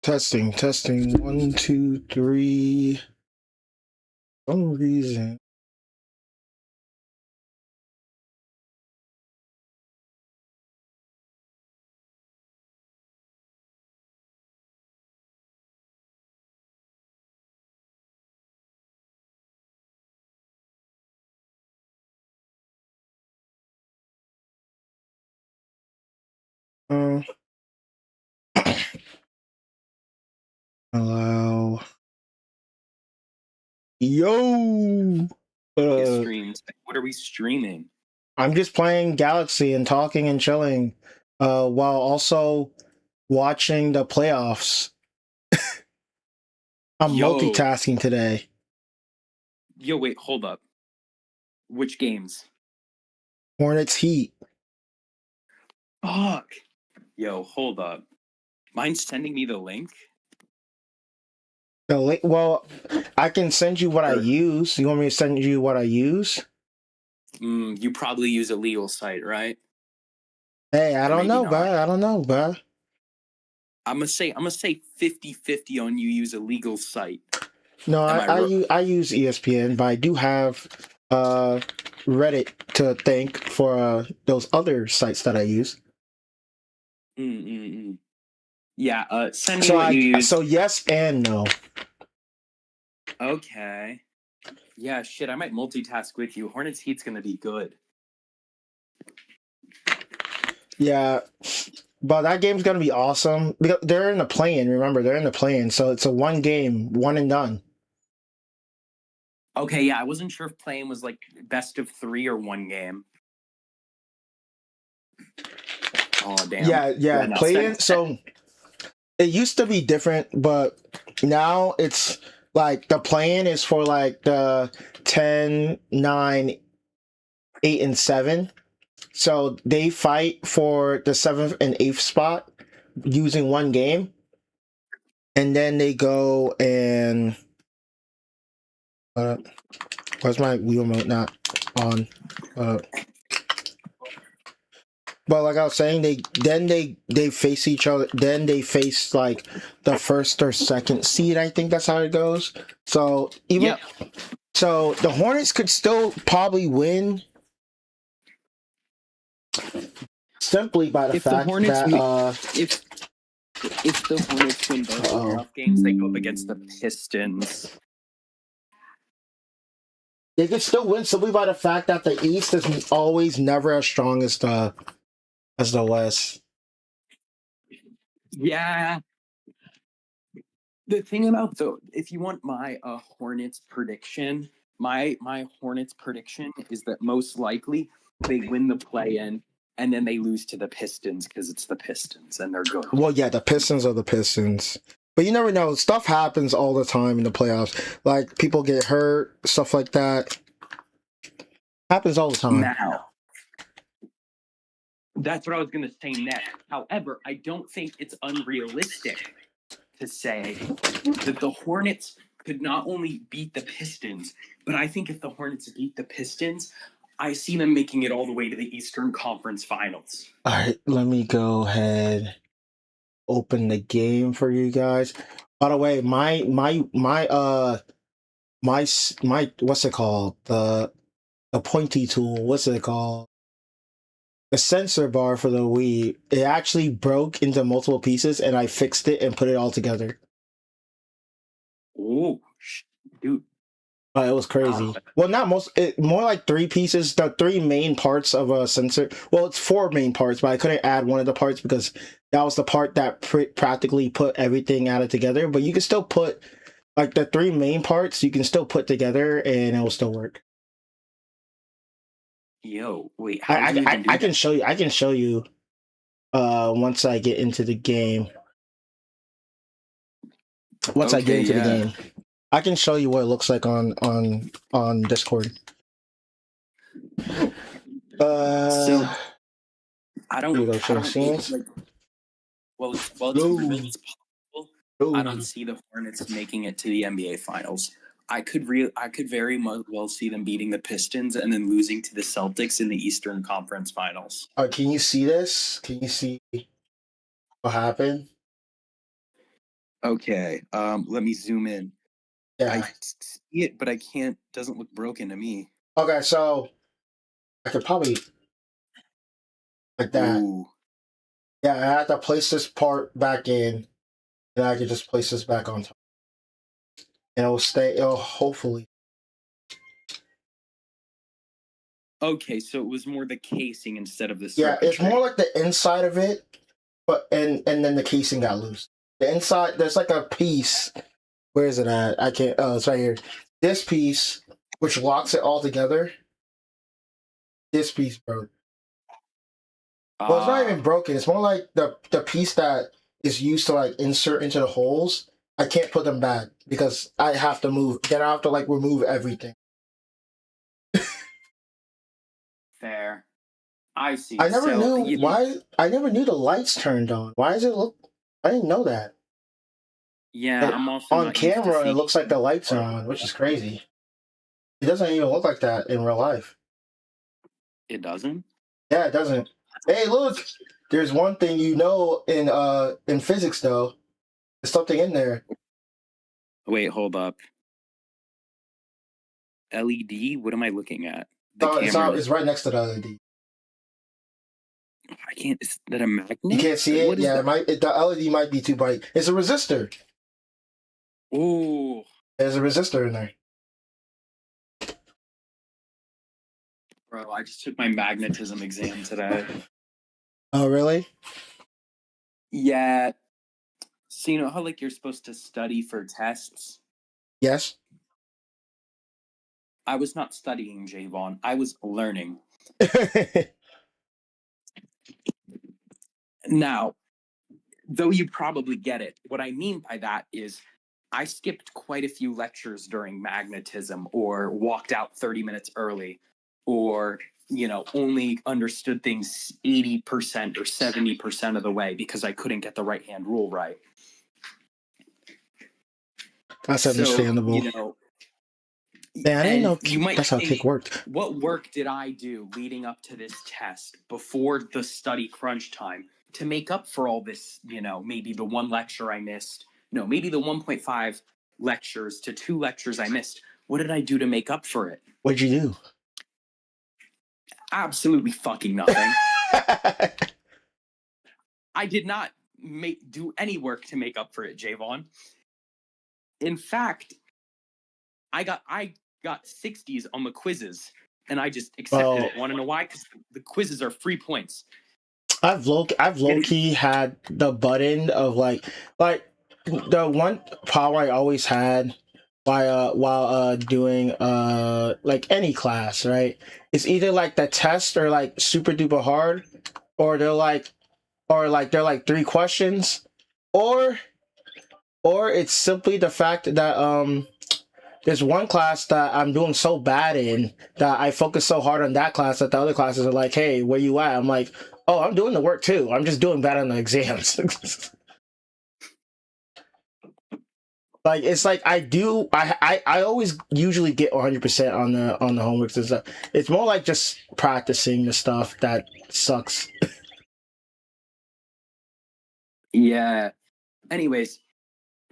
Testing, testing. 1, 2, 3. For some reason. Uh, allow. Yo! Streams. What are we streaming? I'm just playing Galaxy and talking and chilling, while also watching the playoffs. I'm multitasking today. Yo, wait, hold up. Which games? Hornets Heat. Fuck. Yo, hold up. Mind sending me the link? Well, I can send you what I use. You want me to send you what I use? You probably use a legal site, right? Hey, I don't know, bro. I'm gonna say 50-50 on you use a legal site. No, I use ESPN, but I do have Reddit to thank for those other sites that I use. Yeah, send me what you use. So yes and no. Okay. Yeah, shit, I might multitask with you. Hornets Heat's gonna be good. Yeah, but that game's gonna be awesome because they're in the play-in. Remember, they're in the play-in, so it's a one game, one and done. Okay, yeah, I wasn't sure if play-in was like best of 3 or one game. Oh damn. Yeah, play-in. So it used to be different, but now it's like the play-in is for like the 10, 9, 8, and 7. So they fight for the 7th and 8th spot using one game. And then they go and where's my wheel remote not on? But like I was saying, they face each other. Then they face like the first or second seed. I think that's how it goes. So so the Hornets could still probably win simply by the fact that if the Hornets win both playoff games, they go up against the Pistons. They could still win simply by the fact that the East is always never as strong as the West. Yeah. The thing about if you want my Hornets prediction, my Hornets prediction is that most likely they win the play-in and then they lose to the Pistons because it's the Pistons and they're good. Well, yeah, the Pistons are the Pistons. But you never know. Stuff happens all the time in the playoffs. Like, people get hurt, stuff like that. Happens all the time. Now, that's what I was going to say next. However, I don't think it's unrealistic to say that the Hornets could not only beat the Pistons, but I think if the Hornets beat the Pistons, I see them making it all the way to the Eastern Conference Finals. All right, let me go ahead, open the game for you guys. By the way, my what's it called? The pointy tool. What's it called? The sensor bar for the Wii. It actually broke into multiple pieces, and I fixed it and put it all together. Oh, dude. It was crazy. Well, not more like 3 pieces. The 3 main parts of a sensor. Well, it's 4 main parts, but I couldn't add one of the parts because that was the part that practically put everything out of together. But you can still put like the 3 main parts. You can still put together, and it will still work. Yo, wait. I can show you. I can show you. Once I get into the game. Once I get into the game. I can show you what it looks like on Discord. So I don't know. Well, it's possible. I don't see the Hornets making it to the NBA Finals. I could very well see them beating the Pistons and then losing to the Celtics in the Eastern Conference Finals. Can you see this? Can you see what happened? Okay. Let me zoom in. Yeah. I see it, but I can't. Doesn't look broken to me. Okay, so I could probably like that. Ooh. Yeah, I have to place this part back in, and I can just place this back on top, and it'll stay. It'll hopefully. Okay, so it was more the casing instead of the Yeah, it's more circuitry. like the inside of it, but and then the casing got loose. The inside, there's like a piece. Where is it at? I can't. Oh, it's right here. This piece, which locks it all together. This piece broke. Well, it's not even broken. It's more like the piece that is used to like insert into the holes. I can't put them back because I have to move. Then I have to like remove everything. Fair. I see. I never So, knew why. I never knew the lights turned on. Why does it look? I didn't know that. yeah, And I'm also on not used to camera, it seeing. looks like the lights are on, which is crazy. It doesn't even look like that in real life. It doesn't? Yeah, it doesn't. Hey, look. There's one thing in physics though. There's something in there. Wait, hold up. LED? What am I looking at? The Oh, camera. it's right next to the LED. I can't. Is that a magnet? You can't see it. What is Yeah, that? the LED might be too bright. It's a resistor. Oh, There's a resistor in there. bro, I just took my magnetism exam today. Oh, really? Yeah. So you know how like you're supposed to study for tests? Yes. I was not studying, Javon. I was learning. Now, though you probably get it, what I mean by that is I skipped quite a few lectures during magnetism or walked out 30 minutes early or, only understood things 80% or 70% of the way because I couldn't get the right hand rule right. That's So, understandable. Man, I didn't know you might that's how think, kick worked. what work did I do leading up to this test before the study crunch time to make up for all this, maybe the one lecture I missed, no, maybe the 1.5 lectures to 2 lectures I missed. What did I do to make up for it? What'd you do? Absolutely fucking nothing. I did not do any work to make up for it, Javon. In fact, I got 60s on the quizzes and I just accepted it. Want to know why? Because the quizzes are free points. I've low key had the button of like the one power I always had while doing like any class, right? It's either like the test or like super duper hard, or they're like they're like 3 questions, or it's simply the fact that there's one class that I'm doing so bad in that I focus so hard on that class that the other classes are like, hey, where you at? I'm like, oh, I'm doing the work too. I'm just doing bad on the exams. Like it's like I always usually get 100% on the homeworks and stuff. It's more like just practicing the stuff that sucks. Yeah. Anyways,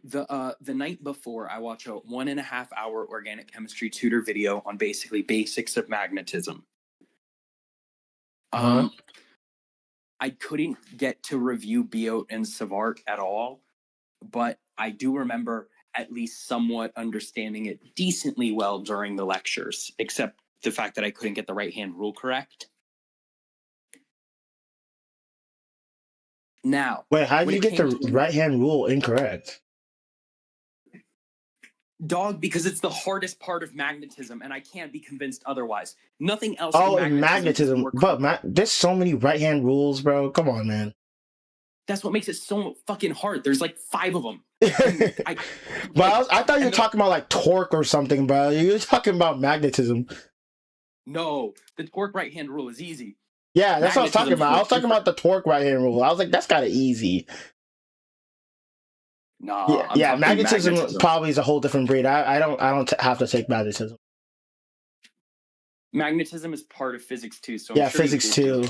the night before, I watch a 1.5 hour organic chemistry tutor video on basically basics of magnetism. I couldn't get to review Biot and Savart at all, but I do remember at least somewhat understanding it decently well during the lectures, except the fact that I couldn't get the right hand rule correct. Now, wait, how did you get the right hand rule incorrect? Dog, because it's the hardest part of magnetism, and I can't be convinced otherwise. Nothing else. Oh, in magnetism, but there's so many right hand rules, bro. Come on, man. That's what makes it so fucking hard. There's like 5 of them. But I thought you were talking about like torque or something, bro. You're talking about magnetism. No, the torque right hand rule is easy. Yeah, that's what I was talking about. I was talking about the torque right hand rule. I was like, that's kind of easy. No, yeah, magnetism probably is a whole different breed. I don't have to take magnetism. Magnetism is part of physics too, so yeah, physics too.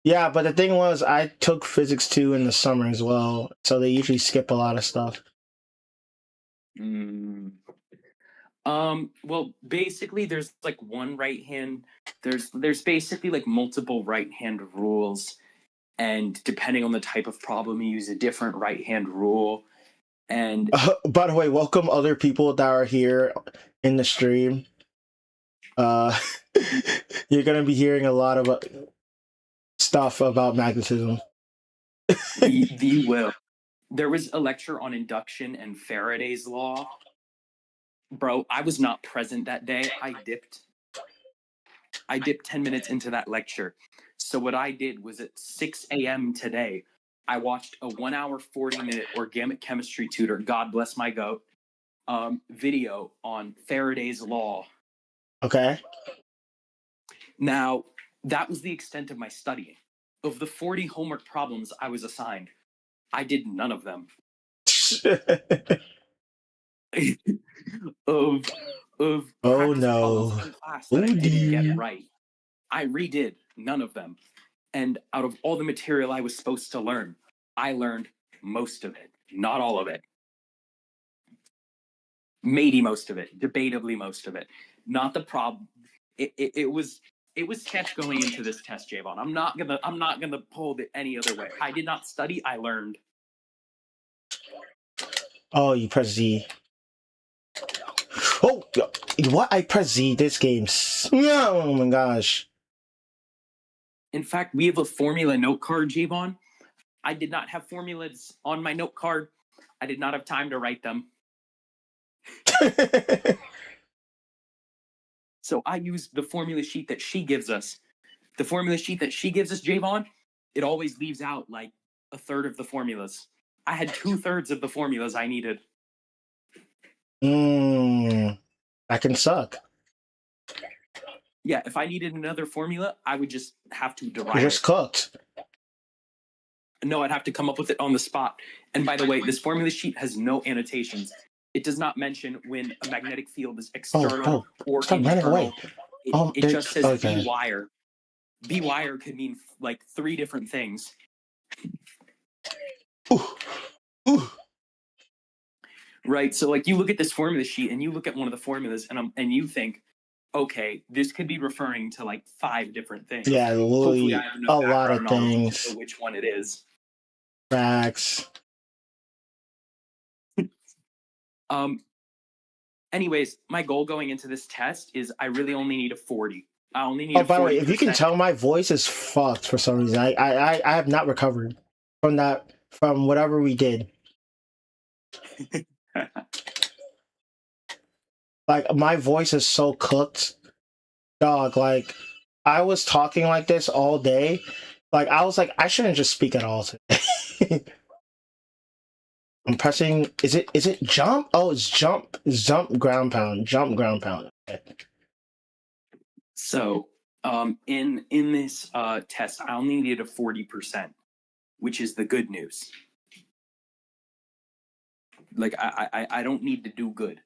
Yeah, but the thing was, I took physics 2 in the summer as well, so they usually skip a lot of stuff. Mm. Well, basically, there's like one right hand. There's basically like multiple right hand rules, and depending on the type of problem, you use a different right hand rule. And By the way, welcome other people that are here in the stream. Uh, you're gonna be hearing a lot of stuff about magnetism. the will. There was a lecture on induction and Faraday's law. Bro, I was not present that day. I dipped 10 minutes into that lecture. So what I did was at 6 a.m. today, I watched a 1 hour, 40-minute organic chemistry tutor, God bless my goat, video on Faraday's law. Okay. Now, that was the extent of my studying. Of the 40 homework problems I was assigned, I did none of them. of Oh practice no. problems in class that I didn't get right, I redid none of them. And out of all the material I was supposed to learn, I learned most of it, not all of it. Maybe most of it, debatably most of it. Not the problem. It was sketch going into this test, Javon. I'm not gonna pull it any other way. I did not study. I learned. Oh, you press Z. Oh, what? I press Z. This game. Oh my gosh. In fact, we have a formula note card, Javon. I did not have formulas on my note card. I did not have time to write them. So I used the formula sheet that she gives us. The formula sheet that she gives us, Javon, it always leaves out like a third of the formulas. I had 2/3 of the formulas I needed. That can suck. Yeah, if I needed another formula, I would just have to derive You're just cooked. No, I'd have to come up with it on the spot. And by the way, this formula sheet has no annotations. It does not mention when a magnetic field is external or stop running away. internal. It just says B wire. B wire could mean like 3 different things. Ooh. Right. So like you look at this formula sheet and you look at one of the formulas and you think, okay, this could be referring to like 5 different things. Yeah, literally Hopefully I have enough a lot of things. To know which one it is. Facts. Anyways, my goal going into this test is I really only need a 40. I only need. By the way, if you can tell, my voice is fucked for some reason. I have not recovered from that, from whatever we did. Like, my voice is so cooked, dog. Like, I was talking like this all day. Like, I was like, I shouldn't just speak at all today. I'm pressing. Is it jump? Oh, it's jump ground pound. Jump ground pound. Okay. So, in this test, I only needed a 40%, which is the good news. Like I don't need to do good.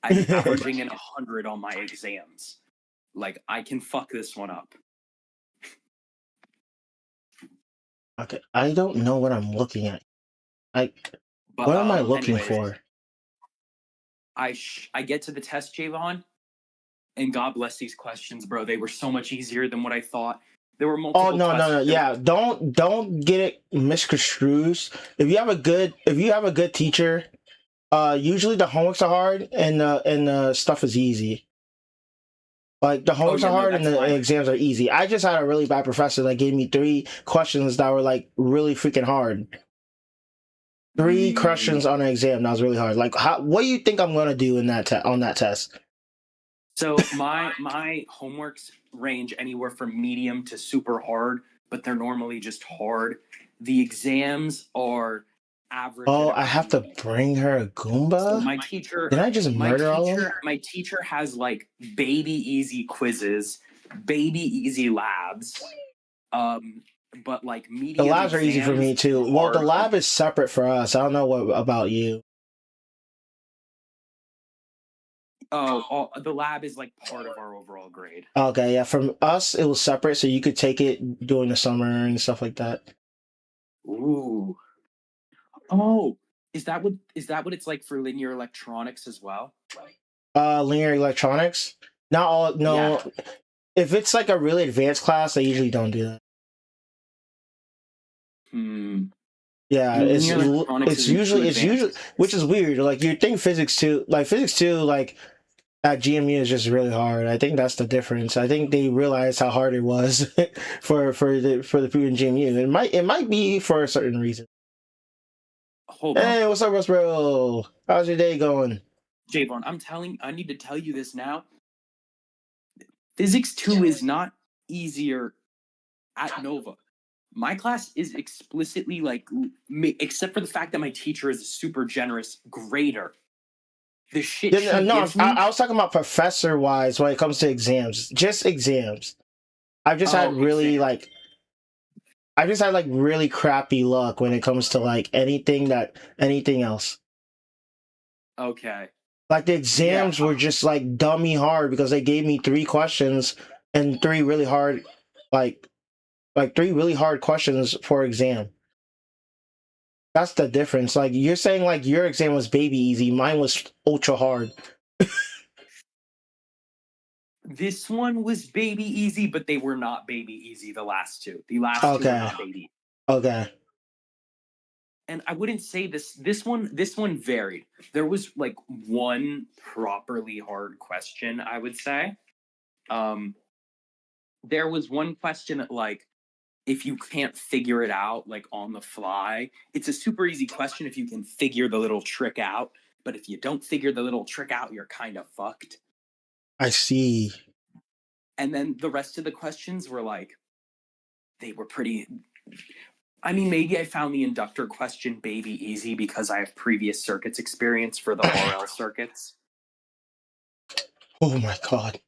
I'm averaging in 100 on my exams. Like I can fuck this one up. Okay, I don't know what I'm looking at. What am I looking for? I get to the test, Javon, and God bless these questions, bro. They were so much easier than what I thought. There were multiple. Oh no. Yeah, don't get it misconstrued. If you have a good teacher, usually the homeworks are hard and the stuff is easy. Like the homeworks are hard and the exams are easy. I just had a really bad professor that gave me 3 questions that were like really freaking hard. 3 questions on an exam that was really hard. Like, what do you think I'm gonna do in that on that test? So my homeworks range anywhere from medium to super hard, but they're normally just hard. The exams are average. Oh, I have to bring her a Goomba? So my teacher. Did I just murder all of them? My teacher has like baby easy quizzes, baby easy labs. But like medium. The labs are easy for me too. Well, the lab is separate for us. I don't know what about you. The lab is like part of our overall grade. Okay, yeah. From us, it was separate, so you could take it during the summer and stuff like that. Ooh. Oh, is that what it's like for linear electronics as well? Linear electronics. Not all. Yeah. No, if it's like a really advanced class, they usually don't do that. Hmm. Yeah, Linear electronics isn't too it's usually, advanced. which is weird. Like you think physics two, like at GMU is just really hard. I think that's the difference. I think they realized how hard it was for the people in GMU. It might be for a certain reason. Hold on. Hey, what's up, Russ bro? How's your day going? Javon, I need to tell you this now. Physics 2 is not easier at Nova. My class is explicitly like, except for the fact that my teacher is a super generous grader. The shit Yeah, she no, gives me. I was talking about professor wise when it comes to exams, just exams. I've just had Oh, really exam. like I just had like really crappy luck when it comes to like anything else. Okay. Like the Yeah. exams were just like dummy hard because they gave me three questions and three really hard, like three really hard questions for exam. That's the difference. Like you're saying, like your exam was baby easy, mine was ultra hard. This one was baby easy, but they were not baby easy. The last two. The last two were Okay, not baby. okay, And I wouldn't say this one varied. There was like one properly hard question, I would say. Um there was one question that like if you can't figure it out like on the fly, it's a super easy question if you can figure the little trick out, but if you don't figure the little trick out, you're kind of fucked. I see. And then the rest of the questions were like they were pretty. I mean, maybe I found the inductor question baby easy because I have previous circuits experience for the RL circuits. Oh my god.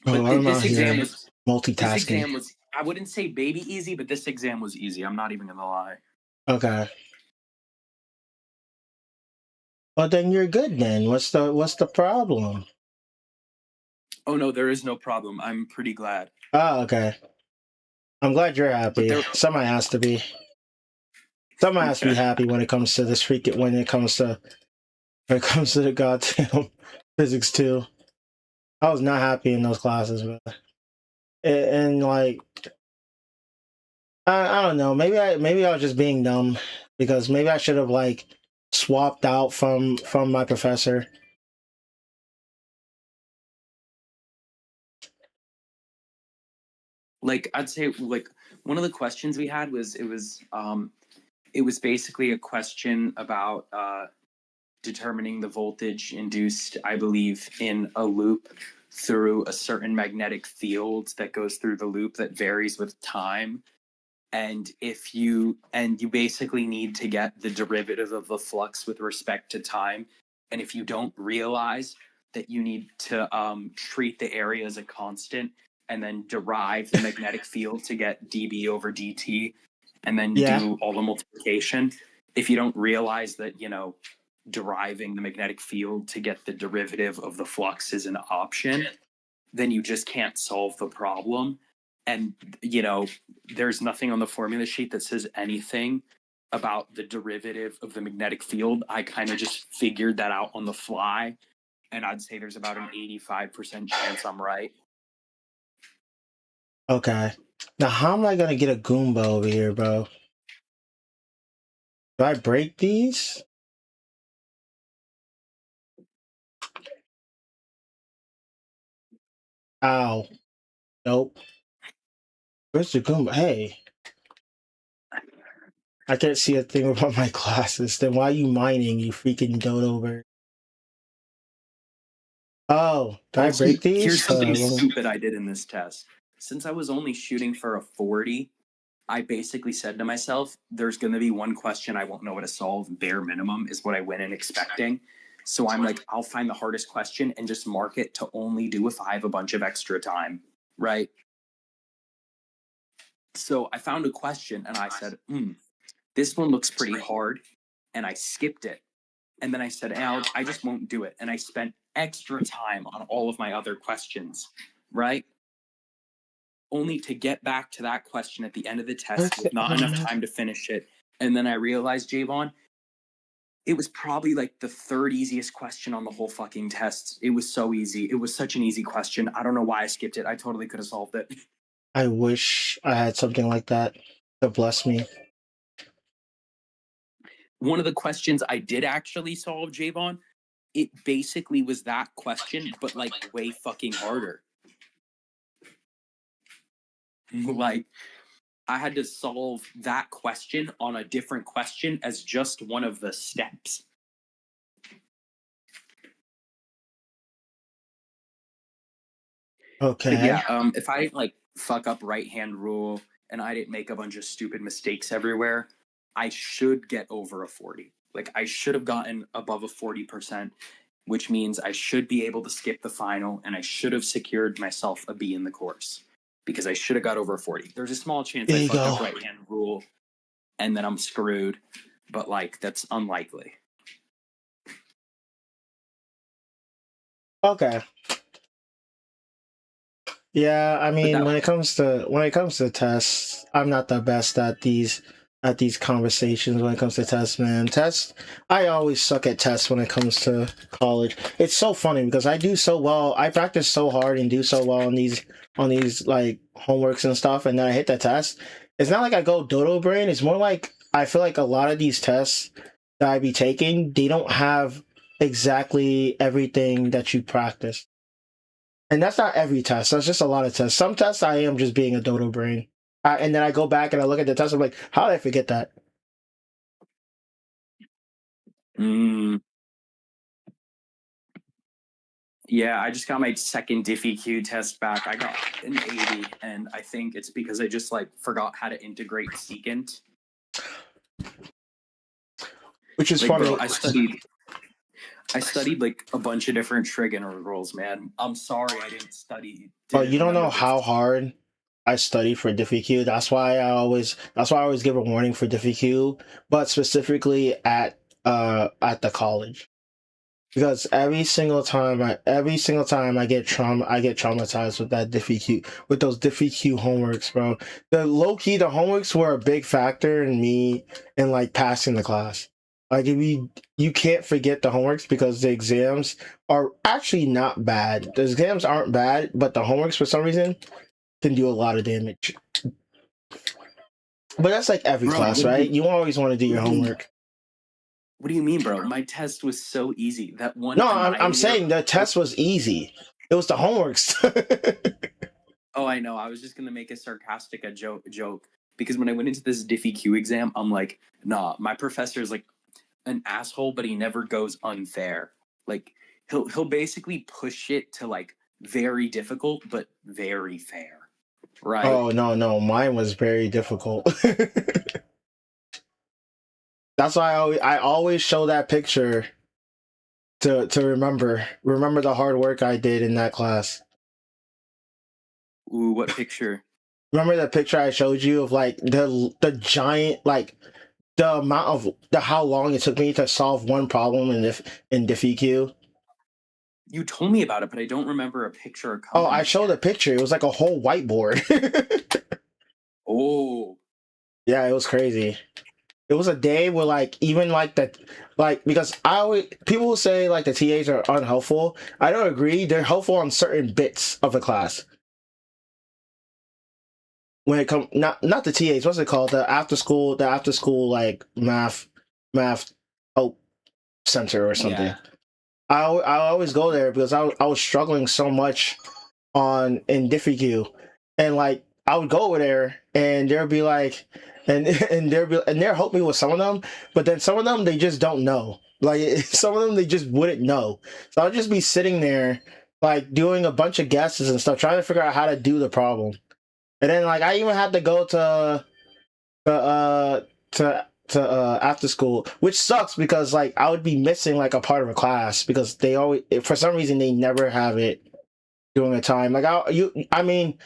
Oh, But I'm out this exam here was this multitasking. exam was I wouldn't say baby easy, but this exam was easy. I'm not even gonna lie. Okay. Well, then you're good. Then what's the problem? Oh no, there is no problem. I'm pretty glad. Oh, okay. I'm glad you're But happy. there Somebody has to be. Somebody has to be okay. happy when it comes to this freaking. When it comes to the goddamn physics too. I was not happy in those classes, but and like I don't know. Maybe I was just being dumb because maybe I should have like swapped out from my professor. Like I'd say like one of the questions we had was it was basically a question about determining the voltage induced, I believe, in a loop through a certain magnetic field that goes through the loop that varies with time. And you basically need to get the derivative of the flux with respect to time. And if you don't realize that you need to treat the area as a constant and then derive the magnetic field to get dB over dt and then Yeah. do all the multiplication, if you don't realize that deriving the magnetic field to get the derivative of the flux is an option, then you just can't solve the problem. And there's nothing on the formula sheet that says anything about the derivative of the magnetic field. I kind of just figured that out on the fly, and I'd say there's about an 85% chance I'm right. Okay. Now how am I gonna get a Goomba over here, bro? Do I break these? Ow. Nope. Where's the Goomba? Hey, I can't see a thing about my glasses. Then why are you mining, you freaking dodo bird? Oh, did I Also, break these? here's something stupid I did in this test. Since I was only shooting for a 40, I basically said to myself, there's going to be one question I won't know how to solve. Bare minimum is what I went in expecting. So I'm like, I'll find the hardest question and just mark it to only do if I have a bunch of extra time. Right. So I found a question and I said, this one looks pretty hard. And I skipped it. And then I said, Alex, I just won't do it. And I spent extra time on all of my other questions, right? Only to get back to that question at the end of the test with not enough time to finish it. And then I realized, Javon, it was probably like the third easiest question on the whole fucking test. It was so easy. It was such an easy question. I don't know why I skipped it. I totally could have solved it. I wish I had something like that to bless me. One of the questions I did actually solve, Javon, it basically was that question, but like way fucking harder. Like, I had to solve that question on a different question as just one of the steps. Okay. But yeah, if I like fuck up right hand rule and I didn't make a bunch of stupid mistakes everywhere, I should get over a 40. Like, I should have gotten above a 40%, which means I should be able to skip the final and I should have secured myself a B in the course because I should have got over a 40. There's a small chance There I you fucked go. up right hand rule and then I'm screwed, but like, that's unlikely. Okay. Yeah, I But mean, that, when it comes to tests, I'm not the best at these conversations when it comes to tests, man. Tests, I always suck at tests when it comes to college. It's so funny because I do so well. I practice so hard and do so well on these like homeworks and stuff, and then I hit the test. It's not like I go dodo brain. It's more like I feel like a lot of these tests that I be taking, they don't have exactly everything that you practice. And that's not every test. That's just a lot of tests. Some tests I am just being a dodo brain. And then I go back and I look at the test. I'm like, how did I forget that? Yeah, I just got my second DiffyQ test back. I got an 80, and I think it's because I just like forgot how to integrate secant. Which is Like, funny. bro, I studied like a bunch of different trig integrals, man. I'm sorry I But didn't you don't know remember how this. hard I study for DiffyQ. That's why I always give a warning for DiffyQ, but specifically at the college. Because every single time I get traumatized with that DiffyQ, with those DiffyQ homeworks, bro. The low key, the homeworks were a big factor in me in like passing the class. Like if you can't forget the homeworks because the exams are actually not bad. The exams aren't bad, but the homeworks for some reason can do a lot of damage. But that's like every Bro, class, right? You always want to do your homework. what do you mean, bro? My test was so easy. That one No, I'm annihilator. saying the test was easy. It was the homeworks. Oh, I know. I was just gonna make a sarcastic joke because when I went into this DiffyQ exam, I'm like, nah, my professor is like an asshole, but he never goes unfair. Like, he'll basically push it to like very difficult, but very fair, right? Oh no, mine was very difficult. That's why I always show that picture to remember the hard work I did in that class. Ooh, what picture? Remember the picture I showed you of like the giant like the amount of the how long it took me to solve one problem in DiffyQ. You told me about it, but I don't remember a picture Oh, I accompanying showed a it. picture. It was like a whole whiteboard. Oh, Yeah, it was crazy. It was a day where like even like that like because I always people will say like the TAs are unhelpful. I don't agree. They're helpful on certain bits of the class. When it comes not the TAs, what's it called? The after school like math help center or something. yeah. I always go there because I was struggling so much on in DiffyQ, and like I would go over there and there'd be like, and they'll help me with some of them, but then some of them they just don't know. Like some of them they just wouldn't know, so I'll just be sitting there like doing a bunch of guesses and stuff, trying to figure out how to do the problem, and then like I even had to go to after school, which sucks because like I would be missing like a part of a class because they always for some reason they never have it during a time. Like I mean,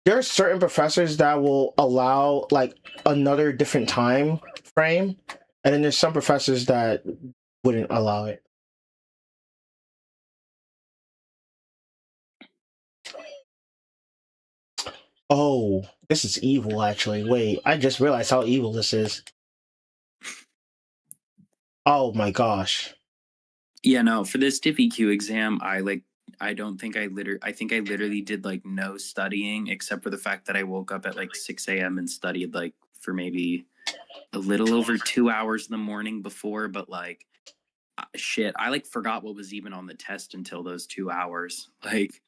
there's certain professors that will allow like another different time frame, and then there's some professors that wouldn't allow it. Oh, this is evil, actually. Wait, I just realized how evil this is. Oh my gosh. Yeah, no, for this DiffyQ exam, I don't think I think I literally did like no studying except for the fact that I woke up at like 6 a.m. and studied like for maybe a little over 2 hours in the morning before, but like shit, I like forgot what was even on the test until those 2 hours. Like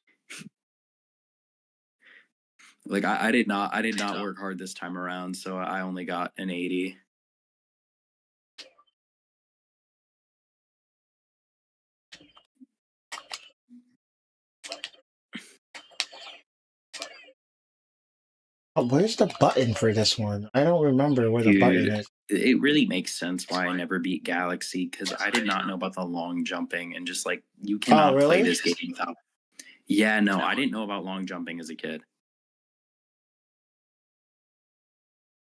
I did not work hard this time around, so I only got an 80. Oh, where's the button for this one? I don't remember where the button Dude, is. it really makes sense why I never beat Galaxy because I did not know about the long jumping and just like you Oh, cannot play really? this game without. Yeah, no, I didn't know about long jumping as a kid.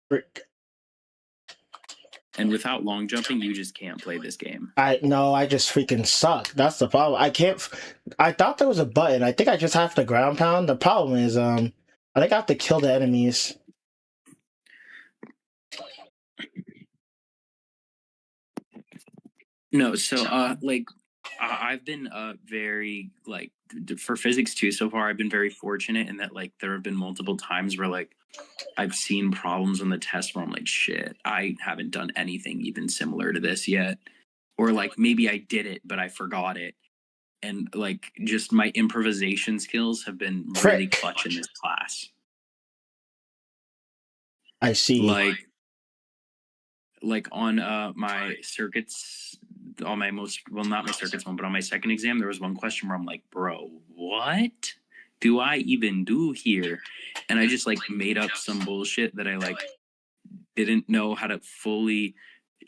Frick. And without long jumping, you just can't play this game. I just freaking suck. That's the problem. I can't. I thought there was a button. I think I just have to ground pound. The problem is, I think I have to kill the enemies. No, so like I've been very like for physics too so far I've been very fortunate in that like there have been multiple times where like I've seen problems on the test where I'm like shit, I haven't done anything even similar to this yet. Or like maybe I did it but I forgot it. And like just my improvisation skills have been really Frick. clutch in this class. I see. Like on my circuits, on my most well not my circuits one but on my second exam there was one question where I'm like bro what do I even do here, and I just like made up some bullshit that I like didn't know how to fully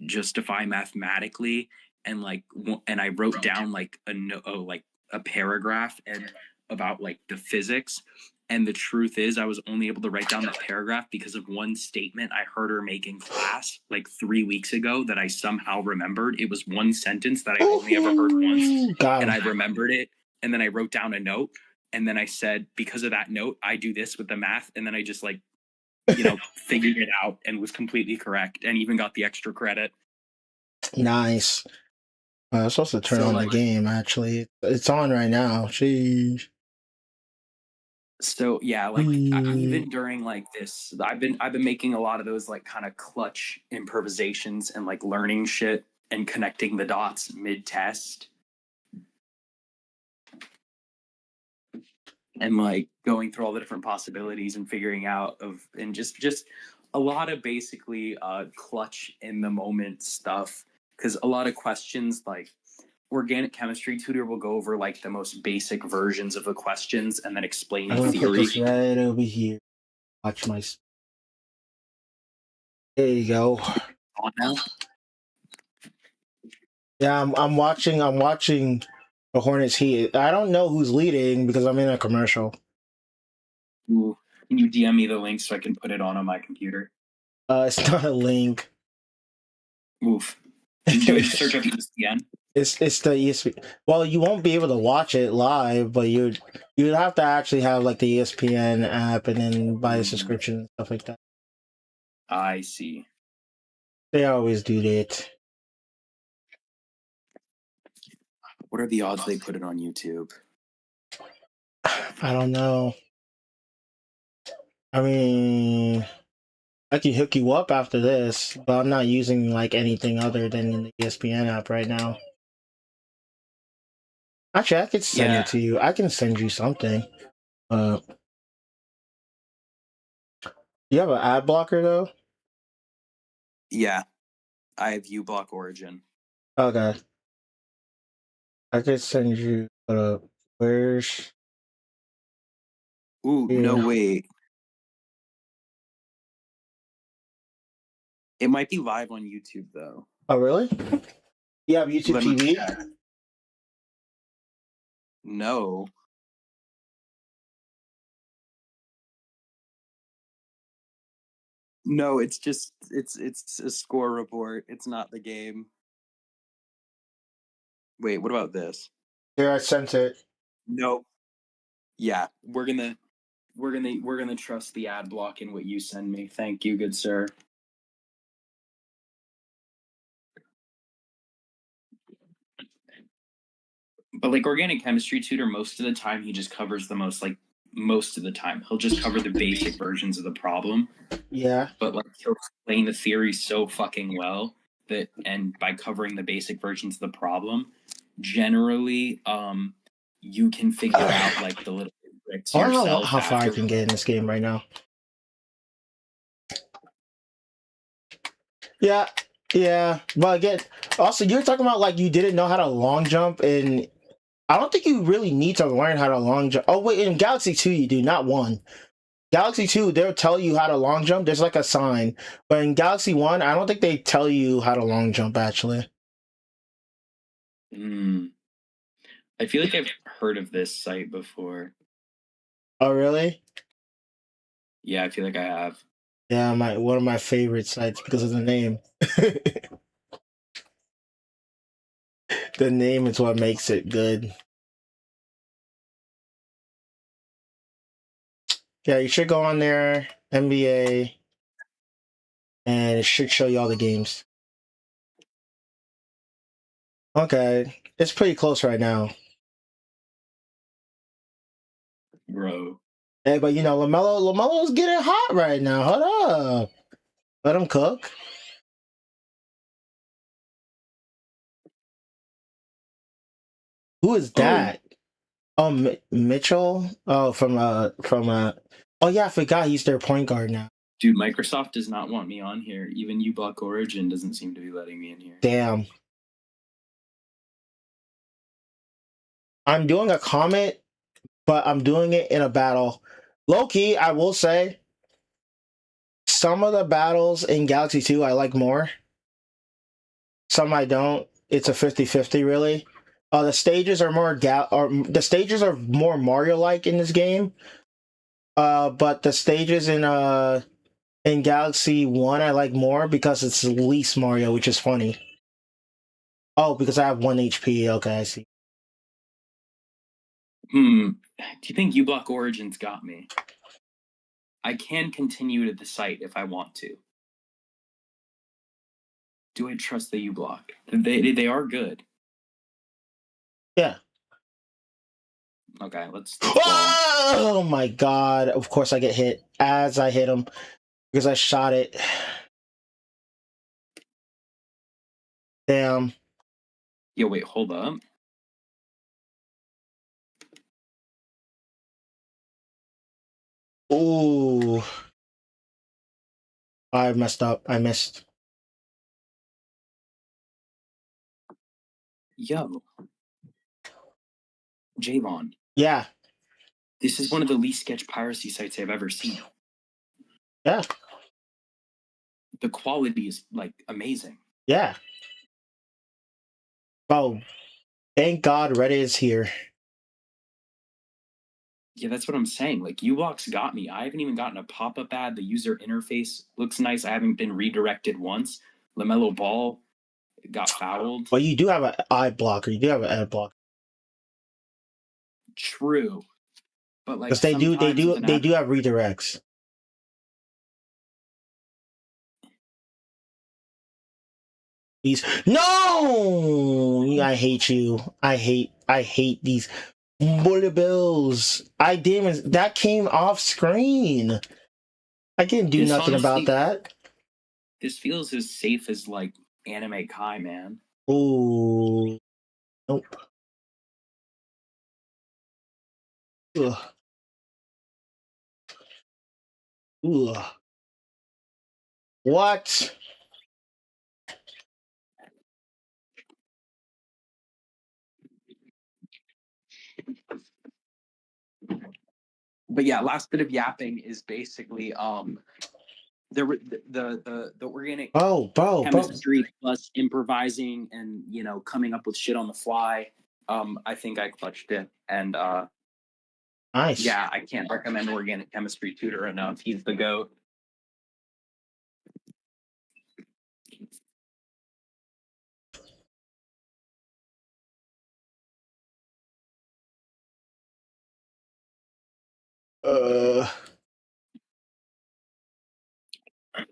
justify mathematically, and like and I wrote down like like a paragraph and about like the physics, and the truth is I was only able to write down that paragraph because of one statement I heard her make in class like 3 weeks ago that I somehow remembered. It was one sentence that I only ever heard once Got and him. I remembered it, and then I wrote down a note, and then I said because of that note I do this with the math, and then I just like figured it out and was completely correct and even got the extra credit. Nice. I'm supposed to turn So on the like game. Actually, it's on right now. Sheesh. so yeah, like even during like this I've been making a lot of those like kind of clutch improvisations and like learning shit and connecting the dots mid test and like going through all the different possibilities and figuring out of and just a lot of basically clutch in the moment stuff, because a lot of questions like organic chemistry tutor will go over like the most basic versions of the questions and then explain I'm the gonna put theory. this right over here. Watch my. There you go. On now. Yeah, I'm watching. I'm watching the Hornets Heat. I don't know who's leading because I'm in a commercial. Ooh, can you DM me the link so I can put it on my computer? It's not a link. Oof. Do I just search up ESPN? It's the ESPN. Well, you won't be able to watch it live, but you'd have to actually have like the ESPN app and then buy a subscription and stuff like that. I see. They always do that. What are the odds they put it on YouTube? I don't know. I mean, I can hook you up after this, but I'm not using like anything other than the ESPN app right now. Actually, I could send Yeah. it to you. I can send you something. Uh, you have an ad blocker though? Yeah. I have uBlock Origin. Okay. I could send you. Where's Ooh, no here? wait. It might be live on YouTube though. Oh, really? You have YouTube Let me TV? check. No. No, it's just it's a score report. It's not the game. Wait, what about this? Here, I sent it. No. Yeah, we're gonna trust the ad block in what you send me. Thank you, good sir. But like organic chemistry tutor, most of the time he just covers the most of the time he'll just cover the basic versions of the problem. Yeah. But like he'll explain the theory so fucking well that, and by covering the basic versions of the problem, generally, you can figure out like the little tricks I don't know yourself how far I after. can get in this game right now. Yeah, yeah. But again, also you're talking about like you didn't know how to long jump, and I don't think you really need to learn how to long jump. Oh wait, in Galaxy 2 you do, not 1. Galaxy 2, they'll tell you how to long jump. There's like a sign. But in Galaxy 1, I don't think they tell you how to long jump actually. I feel like I've heard of this site before. Oh really? Yeah, I feel like I have. Yeah, one of my favorite sites because of the name. The name is what makes it good. Yeah, you should go on there, NBA, and it should show you all the games. Okay, it's pretty close right now. Bro. Hey, but you know, LaMelo's getting hot right now. Hold up. Let him cook. Who is that? Oh, Mitchell. Oh, Oh yeah, I forgot he's their point guard now. Dude, Microsoft does not want me on here. Even uBlock Origin doesn't seem to be letting me in here. Damn. I'm doing a comment, but I'm doing it in a battle. Low key, I will say, some of the battles in Galaxy 2 I like more. Some I don't. It's a 50-50 really. The stages are the stages are more Mario-like in this game. But the stages in Galaxy 1 I like more because it's least Mario, which is funny. Oh, because I have 1 HP. Okay, I see. Do you think uBlock Origin's got me? I can continue to the site if I want to. Do I trust the uBlock? They are good. Yeah. Okay, let's Oh my god. Of course I get hit as I hit him because I shot it. Damn. Yo, wait, hold up. Ooh. I messed up. I missed. Yo, Javon. Yeah. This is one of the least sketch piracy sites I've ever seen. Yeah. The quality is like amazing. Yeah. Oh, thank God Reddit is here. Yeah, that's what I'm saying. Like uBlock's got me. I haven't even gotten a pop-up ad. The user interface looks nice. I haven't been redirected once. LaMelo Ball got fouled. Well, you do have an eye blocker. You do have an ad blocker. True. But like Because they do have redirects. No, I hate you. I hate these bullet bills. That came off screen. I can't do nothing about that. This feels as safe as like Anime Kai, man. Oh, nope. Ugh. Ugh. What? But yeah, last bit of yapping is basically the organic chemistry plus improvising and coming up with shit on the fly. I think I clutched it, and Nice. yeah, I can't recommend organic chemistry tutor enough. He's the GOAT. Uh,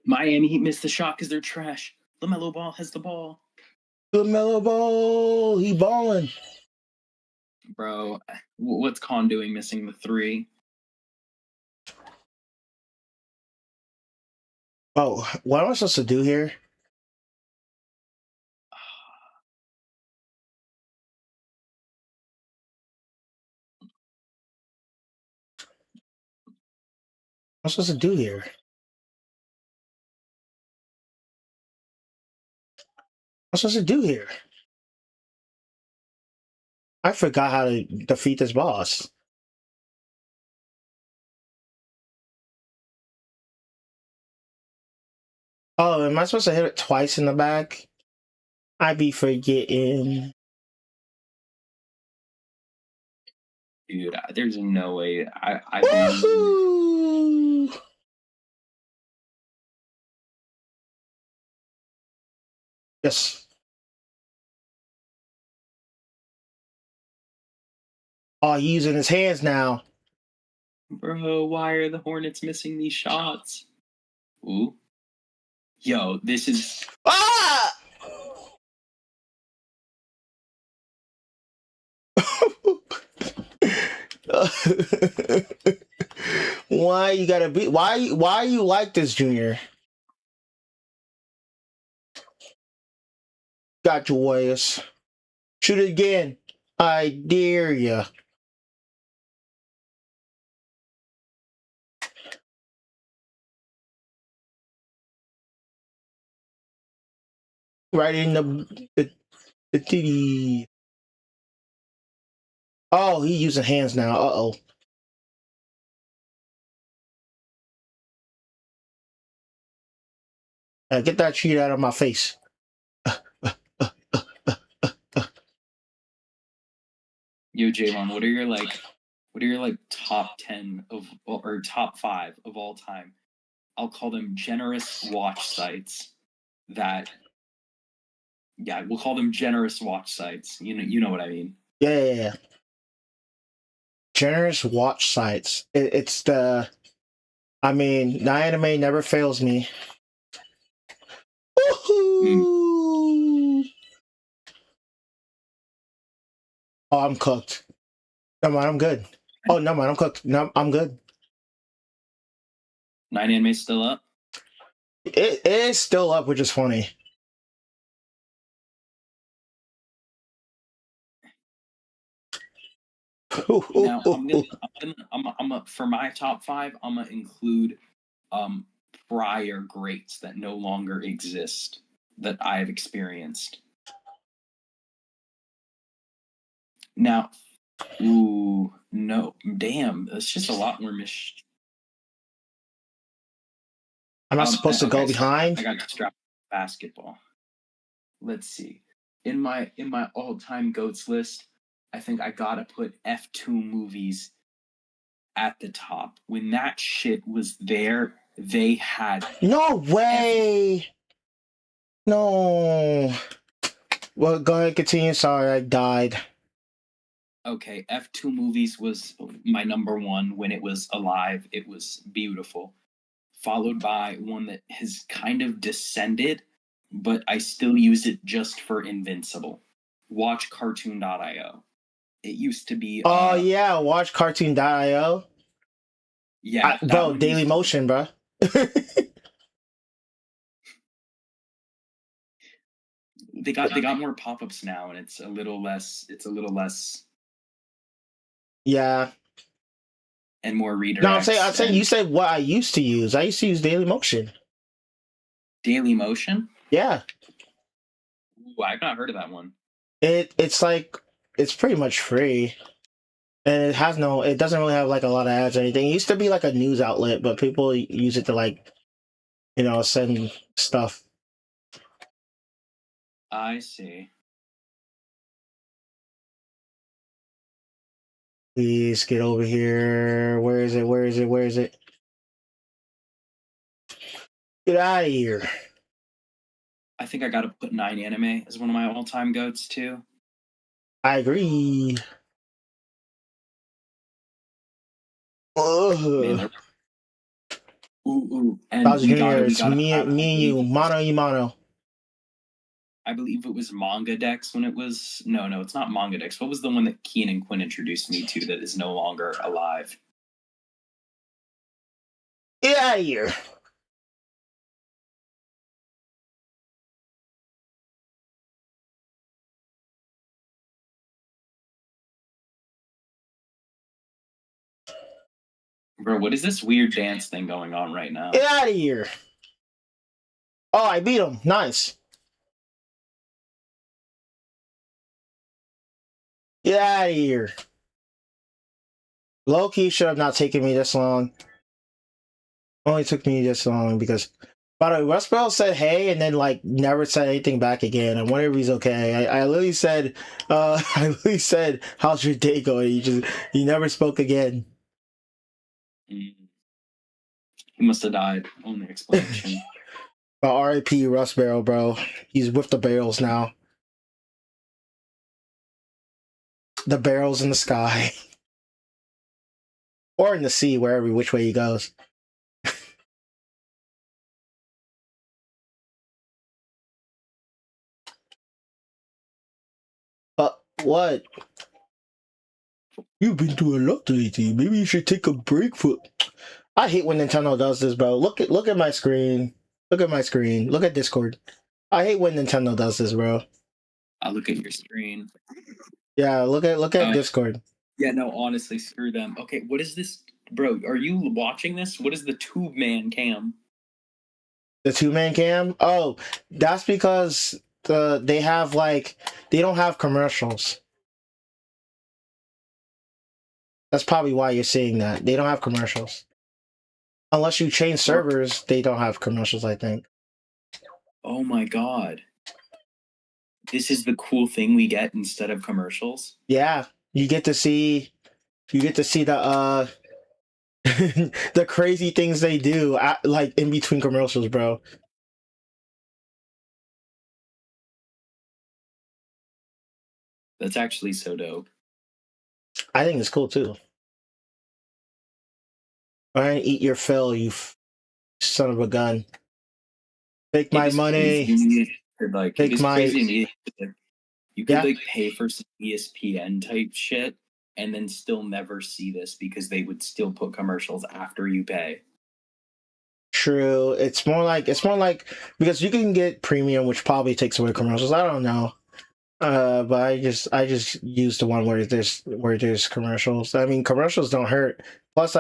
Miami Heat missed the shot because they're trash. LaMelo Ball has the ball. LaMelo Ball, he balling. Bro, what's Con doing missing the three? Oh, what am I supposed to do here? What am I supposed to do here? What am I supposed to do here? I forgot how to defeat this boss. Oh, am I supposed to hit it twice in the back? I be forgetting. Dude, there's no way. I Woohoo! Yes. Oh, he's using his hands now. Bro, why are the Hornets missing these shots? Ooh. Yo, this is. Ah! Why you gotta be? Why you like this, Junior? Got your Warriors. Shoot it again. I dare ya. Right in the titty. Oh, he using hands now. Uh-oh. Get that cheat out of my face. Yo, Javon, what are your top 10 of or top 5 of all time? I'll call them generous watch sites that we'll call them generous watch sites. You know what I mean. Yeah. Generous watch sites. It's the. I mean, the anime never fails me. Woohoo! Oh, I'm cooked. No mind, I'm good. Oh, no mind, I'm cooked. No, I'm good. 9 Anime still up? It is still up, which is funny. Now I'm for my top 5. I'm gonna include prior greats that no longer exist that I have experienced. Now, ooh, no, damn, it's just a lot more I'm not supposed to go behind. I got distracted with basketball. Let's see. In my all-time goats list, I think I gotta put F2 movies at the top. When that shit was there, they had No way. No. Well, go ahead, continue. Sorry, I died. Okay, F2 movies was my number 1 when it was alive. It was beautiful. Followed by one that has kind of descended, but I still use it just for Invincible. Watch cartoon.io. It used to be Oh yeah, watch cartoon.io. Yeah, bro, Daily Motion, bro. They got more pop-ups now, and it's a little less Yeah. and more redirects. No, I'm saying you said what I used to use. I used to use Daily Motion. Daily Motion? Yeah. Ooh, I've not heard of that one. It's like it's pretty much free. And it doesn't really have like a lot of ads or anything. It used to be like a news outlet, but people use it to like, send stuff. I see. Please get over here. Where is it? Where is it? Where is it? Get out of here. I think I gotta put 9 Anime as one of my all-time goats too. I agree. Man, Ugh. ooh, and Bowser we got Jr., it. We it's got to me, have. I me and believe you, it was. mano y mano. I believe it was Manga Dex when it was. No, it's not Manga Dex. What was the one that Keen and Quinn introduced me to that is no longer alive? Get out of here. Bro, what is this weird dance thing going on right now? Get out of here. Oh, I beat him. Nice. Get out of here. Low-key should have not taken me this long. Only took me this long because, by the way, Westbell said hey and then like never said anything back again. I wonder if he's okay. I literally said, I literally said, "How's your day going?" He never spoke again. Mm. He must have died. Only explanation. But R.I.P. Russ Barrel, bro. He's with the barrels now. The barrels in the sky. Or in the sea, wherever which way he goes. But what? You've been doing a lot lately. Maybe you should take a break for. I hate when Nintendo does this, bro. Look at my screen. Look at my screen. Look at Discord. I hate when Nintendo does this, bro. I'll look at your screen. Yeah, look at Discord. Yeah, no, honestly, screw them. Okay, what is this? Bro, are you watching this? What is the tube man cam? The 2-man cam. Oh, that's because they have like they don't have commercials. That's probably why you're seeing that. They don't have commercials. Unless you change servers, they don't have commercials, I think. Oh my god. This is the cool thing we get instead of commercials? Yeah, you get to see the the crazy things they do like in between commercials, bro. That's actually so dope. I think it's cool too. All right, eat your fill, you son of a gun. Take It my is crazy to money. me. Like, it Take is my crazy to me. Like, you could yeah. like pay for some ESPN type shit and then still never see this because they would still put commercials after you pay. True. It's more like because you can get premium, which probably takes away commercials. I don't know. But I just use the one where there's commercials. I mean, commercials don't hurt. Plus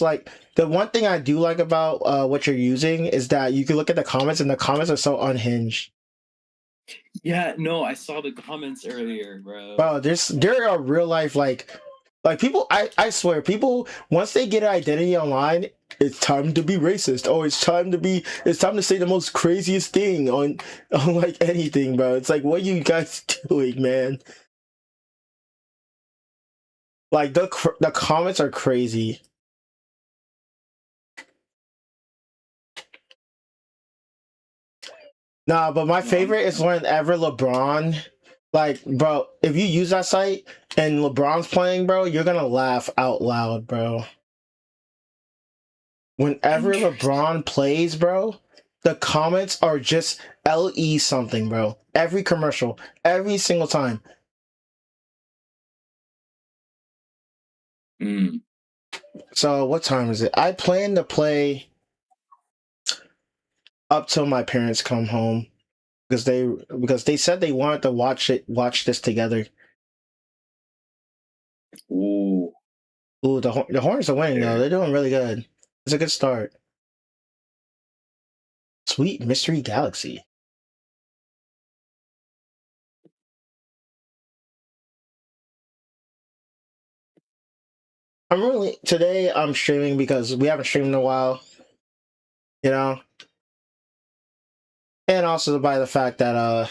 like the one thing I do like about what you're using is that you can look at the comments and the comments are so unhinged. Yeah, no, I saw the comments earlier, bro. Bro, there are real life like people I swear people once they get an identity online, it's time to be racist. Oh, it's time to say the most craziest thing on like anything, bro. It's like what are you guys doing, man? Like the comments are crazy. Nah, but my No, I'm favorite is whenever LeBron, like, bro, if you use that site and LeBron's playing, bro, you're gonna laugh out loud, bro. Whenever interested. LeBron plays, bro, the comments are just LE something, bro. Every commercial, every single time. Mm. So what time is it? I plan to play up till my parents come home because they said they wanted to watch this together. Ooh. Ooh, the Hornets are winning though. There. They're doing really good. It's a good start. Sweet Mystery Galaxy. Today I'm streaming because we haven't streamed in a while, you know, and also by the fact that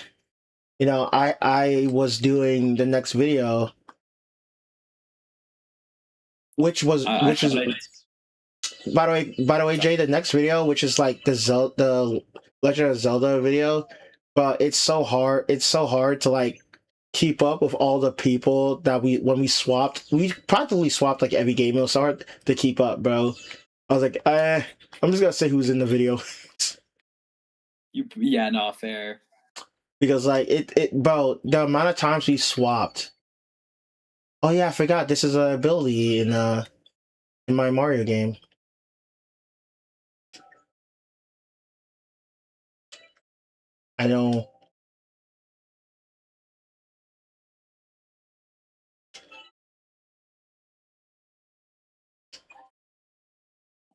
you know, I was doing the next video, I which is thought by the way, Jay, the next video, which is like the Legend of Zelda video, but it's so hard to like keep up with all the people that when we swapped. We practically swapped like every game. It was hard to keep up, bro. I was like, I'm just gonna say who's in the video Yeah, no, fair. because like bro, the amount of times we swapped. Oh yeah, I forgot this is a ability in my Mario game. I know.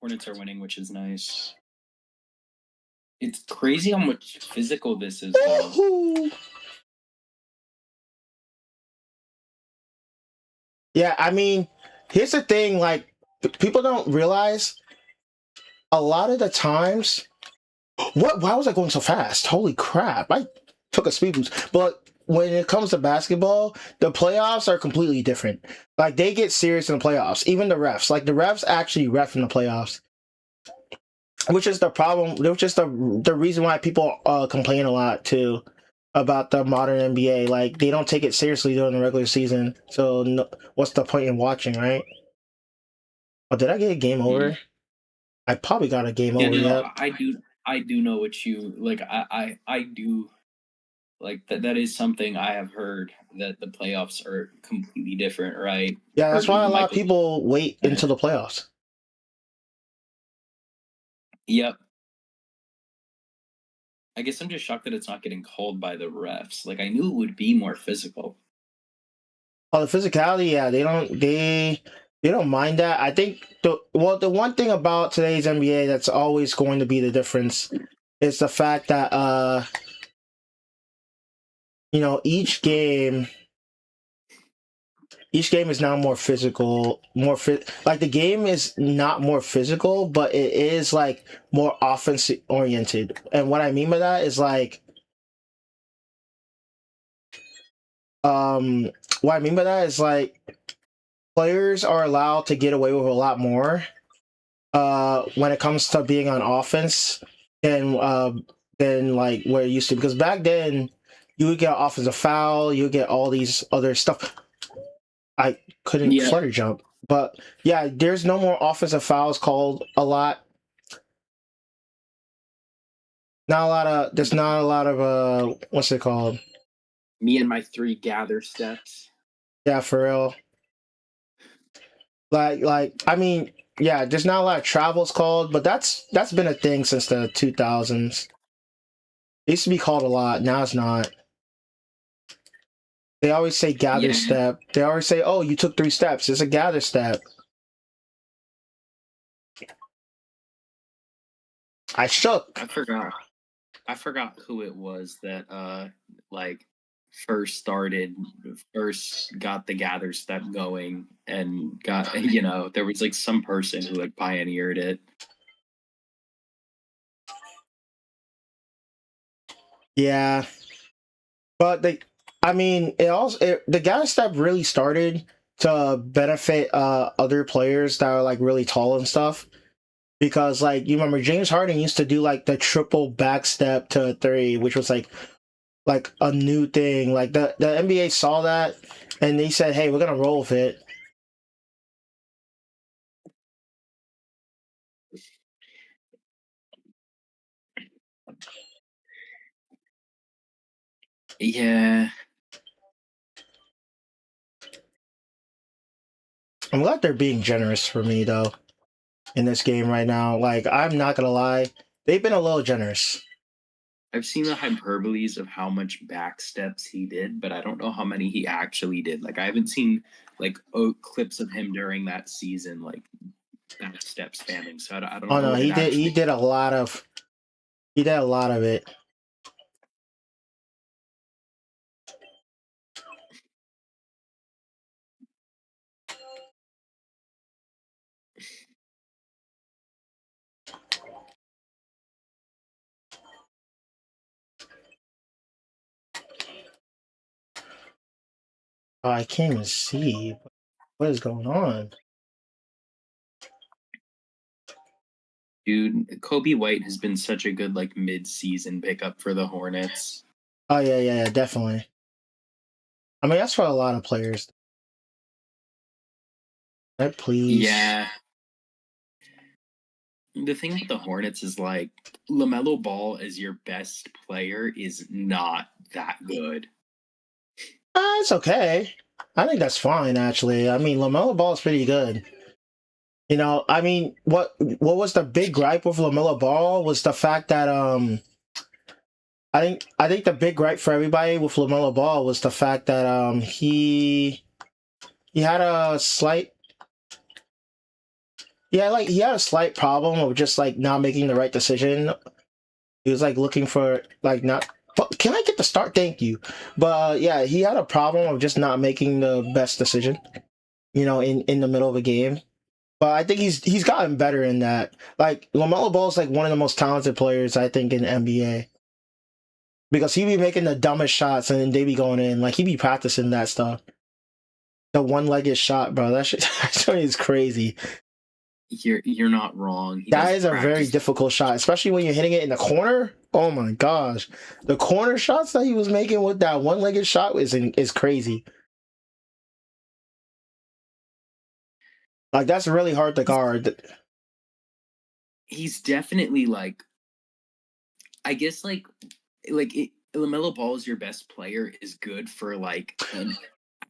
Hornets are winning, which is nice. It's crazy how much physical this is, though. Ooh. Yeah, I mean, here's the thing, like people don't realize a lot of the times why was I going so fast? Holy crap. I took a speed boost. But when it comes to basketball, the playoffs are completely different. Like they get serious in the playoffs. Even the refs. Like the refs actually ref in the playoffs. Which is the problem, which is the reason why people complain a lot too about the modern NBA. Like they don't take it seriously during the regular season. So no, what's the point in watching, right? Oh, did I get a game over? I probably got a game Yeah, over. no, Yep. I do know what you like. I do like that. That is something I have heard, that the playoffs are completely different, right? Yeah, Or that's why a lot of Michael. people wait until the playoffs. Yep. I guess I'm just shocked that it's not getting called by the refs. Like I knew it would be more physical. Oh, the physicality, yeah, they don't mind that. I think the one thing about today's NBA that's always going to be the difference is the fact that you know, each game is now more physical, more fit. Like the game is not more physical, but it is like more offense oriented. And what I mean by that is like um what I mean by that is like players are allowed to get away with a lot more when it comes to being on offense than like where it used to, because back then you would get an offensive foul, you would get all these other stuff. I couldn't Yeah. flutter jump, but yeah, there's no more offensive fouls called a lot. Not a lot of there's not a lot of what's it called? Me and my 3 gather steps. Yeah, for real. Like I mean, yeah, there's not a lot of travels called, but that's been a thing since the 2000s. It used to be called a lot. Now it's not. They always say gather Yeah, step. They always say, "Oh, you took 3 steps. It's a gather step." I shook. I forgot who it was that like first got the gather step going, and got there was like some person who like pioneered it. Yeah, but I mean, the gather step really started to benefit other players that are like really tall and stuff. Because like you remember James Harden used to do like the triple back step to a three, which was like a new thing. Like the NBA saw that and they said, "Hey, we're gonna roll with it." Yeah, I'm glad they're being generous for me though in this game right now. Like I'm not gonna lie, they've been a little generous. I've seen the hyperboles of how much back steps he did, but I don't know how many he actually did. Like I haven't seen like clips of him during that season, like back step spamming. So I don't Oh know no, what it he actually. did a lot of it. Oh, I can't even see what is going on. Dude, Kobe White has been such a good like mid-season pickup for the Hornets. Oh yeah, definitely. I mean, that's for a lot of players. Right, please. Yeah. The thing with the Hornets is like LaMelo Ball as your best player is not that good. It's okay. I think that's fine, actually. I mean, LaMelo Ball is pretty good. You know, I mean, what was the big gripe with LaMelo Ball was the fact that I think the big gripe for everybody with LaMelo Ball was the fact that he had a slight he had a slight problem of just like not making the right decision. He was like looking for like not. Can I get the start? Thank you. But yeah, he had a problem of just not making the best decision. You know, in the middle of a game. But I think he's gotten better in that. Like LaMelo Ball is like one of the most talented players I think in the NBA because he be making the dumbest shots and then they be going in. Like he be practicing that stuff. The one-legged shot, bro. That shit, that shit is crazy. You're not wrong. That is a very difficult shot, especially when you're hitting it in the corner. Oh my gosh, the corner shots that he was making with that one-legged shot is crazy. Like that's really hard to guard. He's definitely like, I guess LaMelo Ball is your best player is good for like an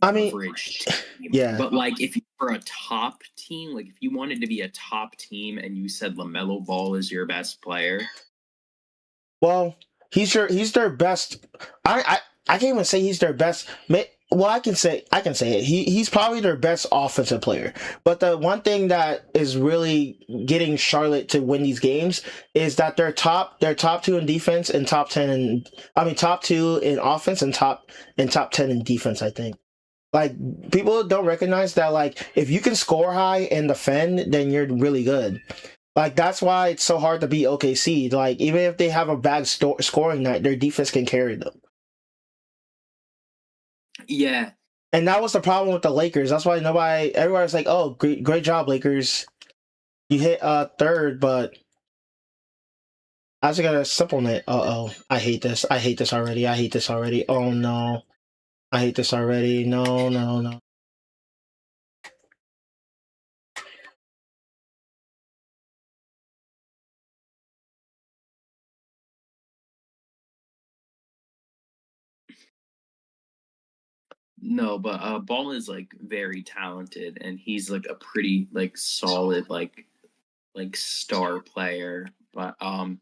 average team. Yeah. But like if you're a top team, like if you wanted to be a top team and you said LaMelo Ball is your best player. Well, he's their best. I can't even say he's their best. Well, I can say it. He's probably their best offensive player. But the one thing that is really getting Charlotte to win these games is that they're top two in defense and top 10 in top 2 in offense and top 10 in defense, I think. Like people don't recognize that like if you can score high and defend, then you're really good. Like that's why it's so hard to beat OKC. Like even if they have a bad scoring night, their defense can carry them. Yeah. And that was the problem with the Lakers. That's why everybody's like, "Oh, great job, Lakers. You hit third, but I was gonna supplement. Uh-oh. I hate this. I hate this already. I hate this already. Oh no. I hate this already. No, no, no. No, but Ball is like very talented and he's like a pretty like solid like star player. But I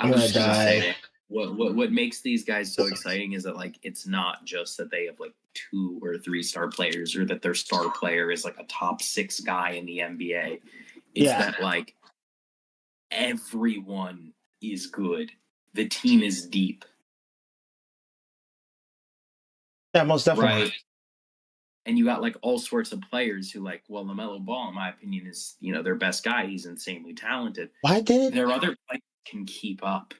was just gonna say what makes these guys so exciting is that like it's not just that they have like 2 or 3 star players or that their star player is like a top 6 guy in the NBA. It's that like everyone is good. The team is deep. Yeah, most definitely. Right. And you got like all sorts of players who like, well, LaMelo Ball, in my opinion, is their best guy. He's insanely talented. Why did their other players can keep up?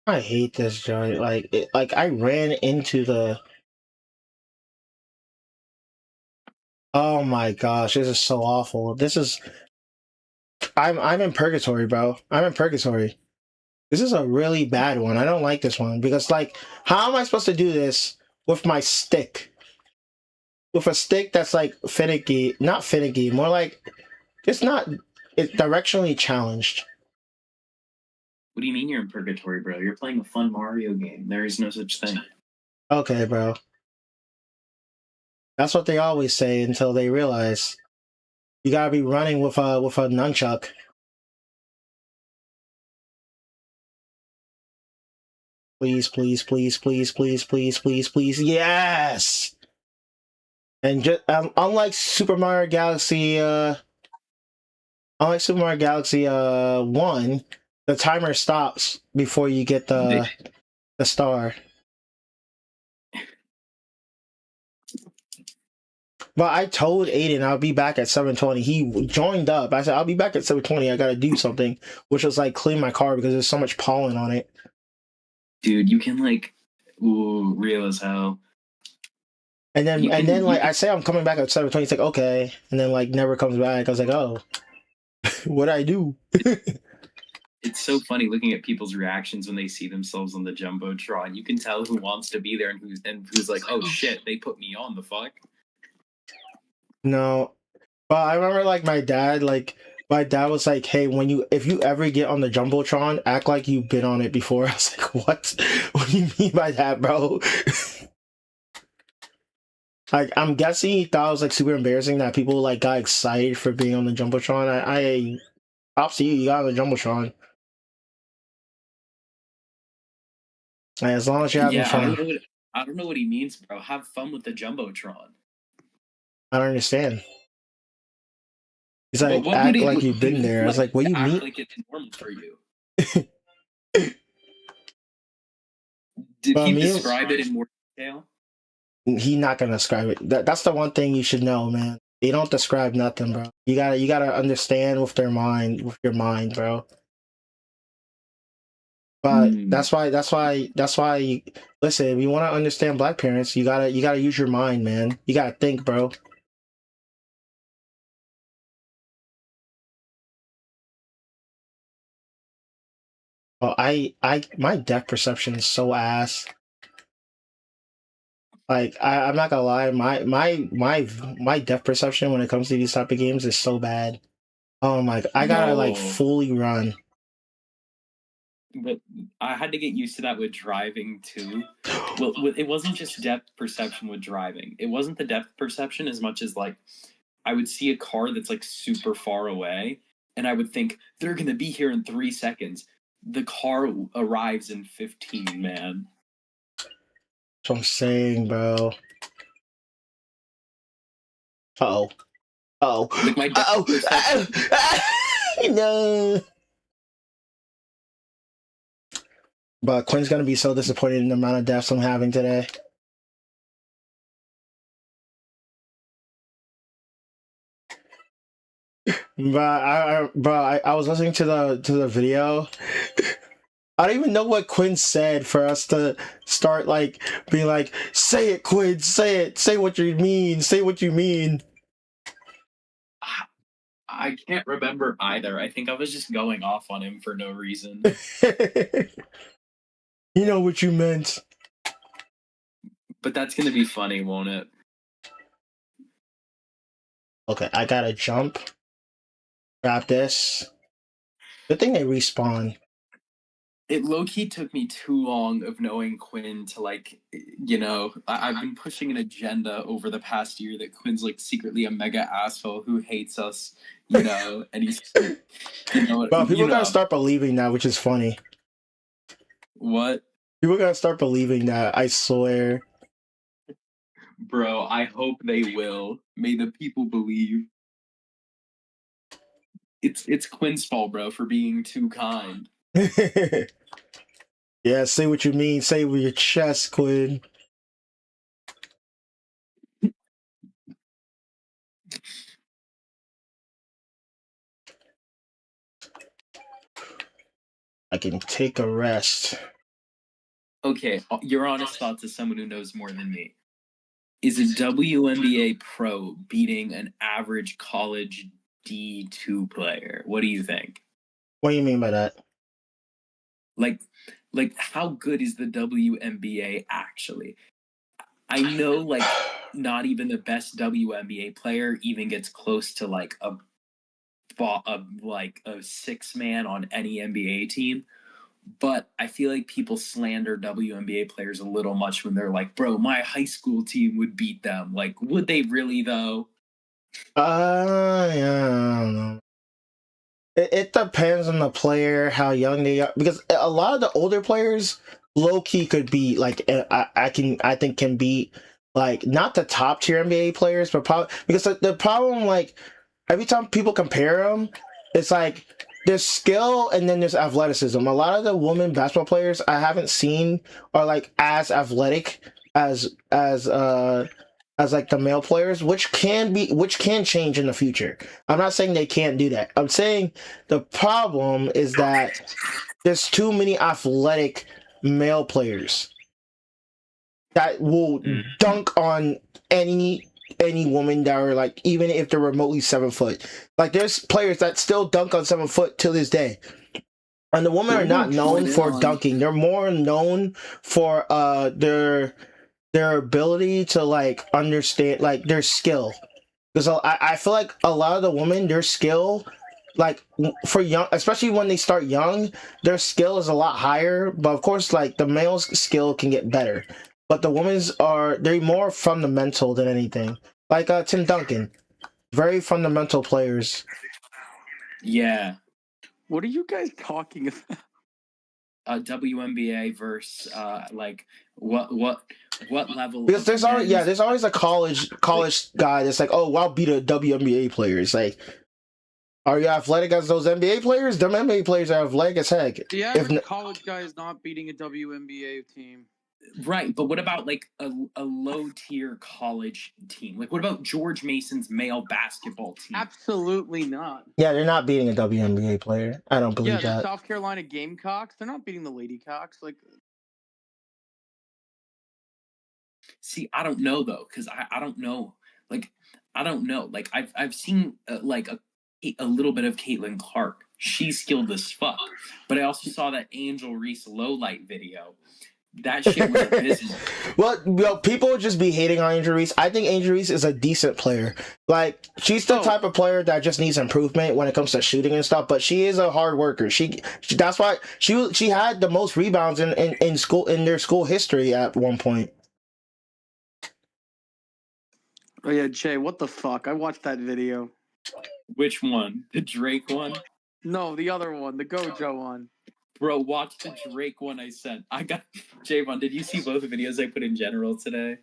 I hate this joint. Like I ran into the. Oh my gosh, this is so awful. This is. I'm in purgatory, bro. I'm in purgatory. This is a really bad one. I don't like this one because like, how am I supposed to do this with my stick? With a stick that's like finicky, not finicky, more like it's directionally challenged. What do you mean you're in purgatory, bro? You're playing a fun Mario game. There is no such thing. Okay, bro. That's what they always say until they realize you gotta be running with a nunchuck. Please, please, please, please, please, please, please, please. Yes. And just unlike Super Mario Galaxy, 1, the timer stops before you get the star. But I told Aiden I'll be back at 7:20. He joined up. I said I'll be back at 7:20. I gotta do something, which was like clean my car because there's so much pollen on it. Dude, you can like, real as hell. And then like I say I'm coming back at 7:20. It's like okay, and then like never comes back. I was like, oh, what I do? It's so funny looking at people's reactions when they see themselves on the jumbotron. You can tell who wants to be there and who's like, oh shit, they put me on. The fuck. No, but I remember like my dad was like, "Hey, if you ever get on the jumbotron, act like you've been on it before." I was like, "What? What do you mean by that, bro?" Like, I'm guessing he thought it was like super embarrassing that people like got excited for being on the jumbotron. I props to you, you got on the jumbotron. And as long as you're having Yeah, fun, I don't know what he means, bro. Have fun with the jumbotron. I don't understand. He's But like, what would act it like you've been there. I was like, what do you act mean? like it's normal for you? Did Well, he me, describe it in more detail? he not gonna describe it. That's the one thing you should know, man. They don't describe nothing, bro. You gotta understand with with your mind, bro. But Mm. that's why. Listen, if you want to understand black parents, you gotta use your mind, man. You gotta think, bro. Oh, my depth perception is so ass. Like, I'm not gonna lie, my depth perception when it comes to these type of games is so bad. Oh my, I gotta like No, fully run. but I had to get used to that with driving too. Well, it wasn't just depth perception with driving. It wasn't the depth perception as much as like I would see a car that's like super far away, and I would think they're gonna be here in 3 seconds. The car arrives in 15, man. That's what I'm saying, bro. Uh-oh. Uh-oh. Like my depth Uh-oh. perception. No. But Quinn's gonna be so disappointed in the amount of deaths I'm having today. I was listening to the video. I don't even know what Quinn said for us to start like being like, say it, Quinn, say it, say what you mean, say what you mean. I can't remember either. I think I was just going off on him for no reason. You know what you meant. But that's gonna be funny, won't it? Okay, I gotta jump. Grab this. Good thing they respawn. It low-key took me too long of knowing Quinn to like, I've been pushing an agenda over the past year that Quinn's like secretly a mega asshole who hates us, and he's, But people gotta start believing that, which is funny. What? People gotta start believing that, I swear. Bro, I hope they will. May the people believe. It's Quinn's fault, bro, for being too kind. Yeah, say what you mean. Say it with your chest, Quinn. I can take a rest. Okay, your honest thoughts as someone who knows more than me. Is a WNBA pro beating an average college D2 player? What do you think? What do you mean by that? Like how good is the WNBA actually? I know like not even the best WNBA player even gets close to like a 6 man on any NBA team. But I feel like people slander WNBA players a little much when they're like, bro, my high school team would beat them. Like, would they really though? Yeah, I don't know. It depends on the player, how young they are, because a lot of the older players, low key, could be like I think can beat like not the top tier NBA players, but probably because the problem like every time people compare them, it's like there's skill and then there's athleticism. A lot of the women basketball players I haven't seen are like as athletic as like the male players, which can change in the future. I'm not saying they can't do that. I'm saying the problem is that there's too many athletic male players that will dunk on any woman that are like, even if they're remotely 7 foot. Like there's players that still dunk on 7 foot till this day. And the women are When not you known join in for on- dunking. They're more known for their ability to like understand like their skill. Because I feel like a lot of the women, their skill, like for young, especially when they start young, their skill is a lot higher. But of course, like the male's skill can get better. But the women's they're more fundamental than anything. Like Tim Duncan, very fundamental players. Yeah. What are you guys talking about? WNBA versus like what level Because of there's always a college guy that's like, oh, I'll beat a WNBA player. It's like, are you athletic as those NBA players? Them NBA players are athletic as heck. The average college guy is not beating a WNBA team. Right, but what about like a low tier college team? Like what about George Mason's male basketball team? Absolutely not. Yeah, they're not beating a WNBA player. I don't believe Yeah, the that. South Carolina Gamecocks, they're not beating the Ladycocks. Like, see, I don't know though, because I don't know. Like I don't know. Like I've seen like a little bit of Caitlin Clark. She's skilled as fuck. But I also saw that Angel Reese lowlight video. That shit was abysmal. Well, people would just be hating on Angel Reese. I think Angel Reese is a decent player. Like, she's the type of player that just needs improvement when it comes to shooting and stuff. But she is a hard worker. That's why she had the most rebounds in school in their school history at one point. oh yeah, Jay, what the fuck? I watched that video. Which one? The Drake one? No, the other one, the Gojo one. Bro, watch the Drake one I sent. I got Javon. Did you see both the videos I put in general today?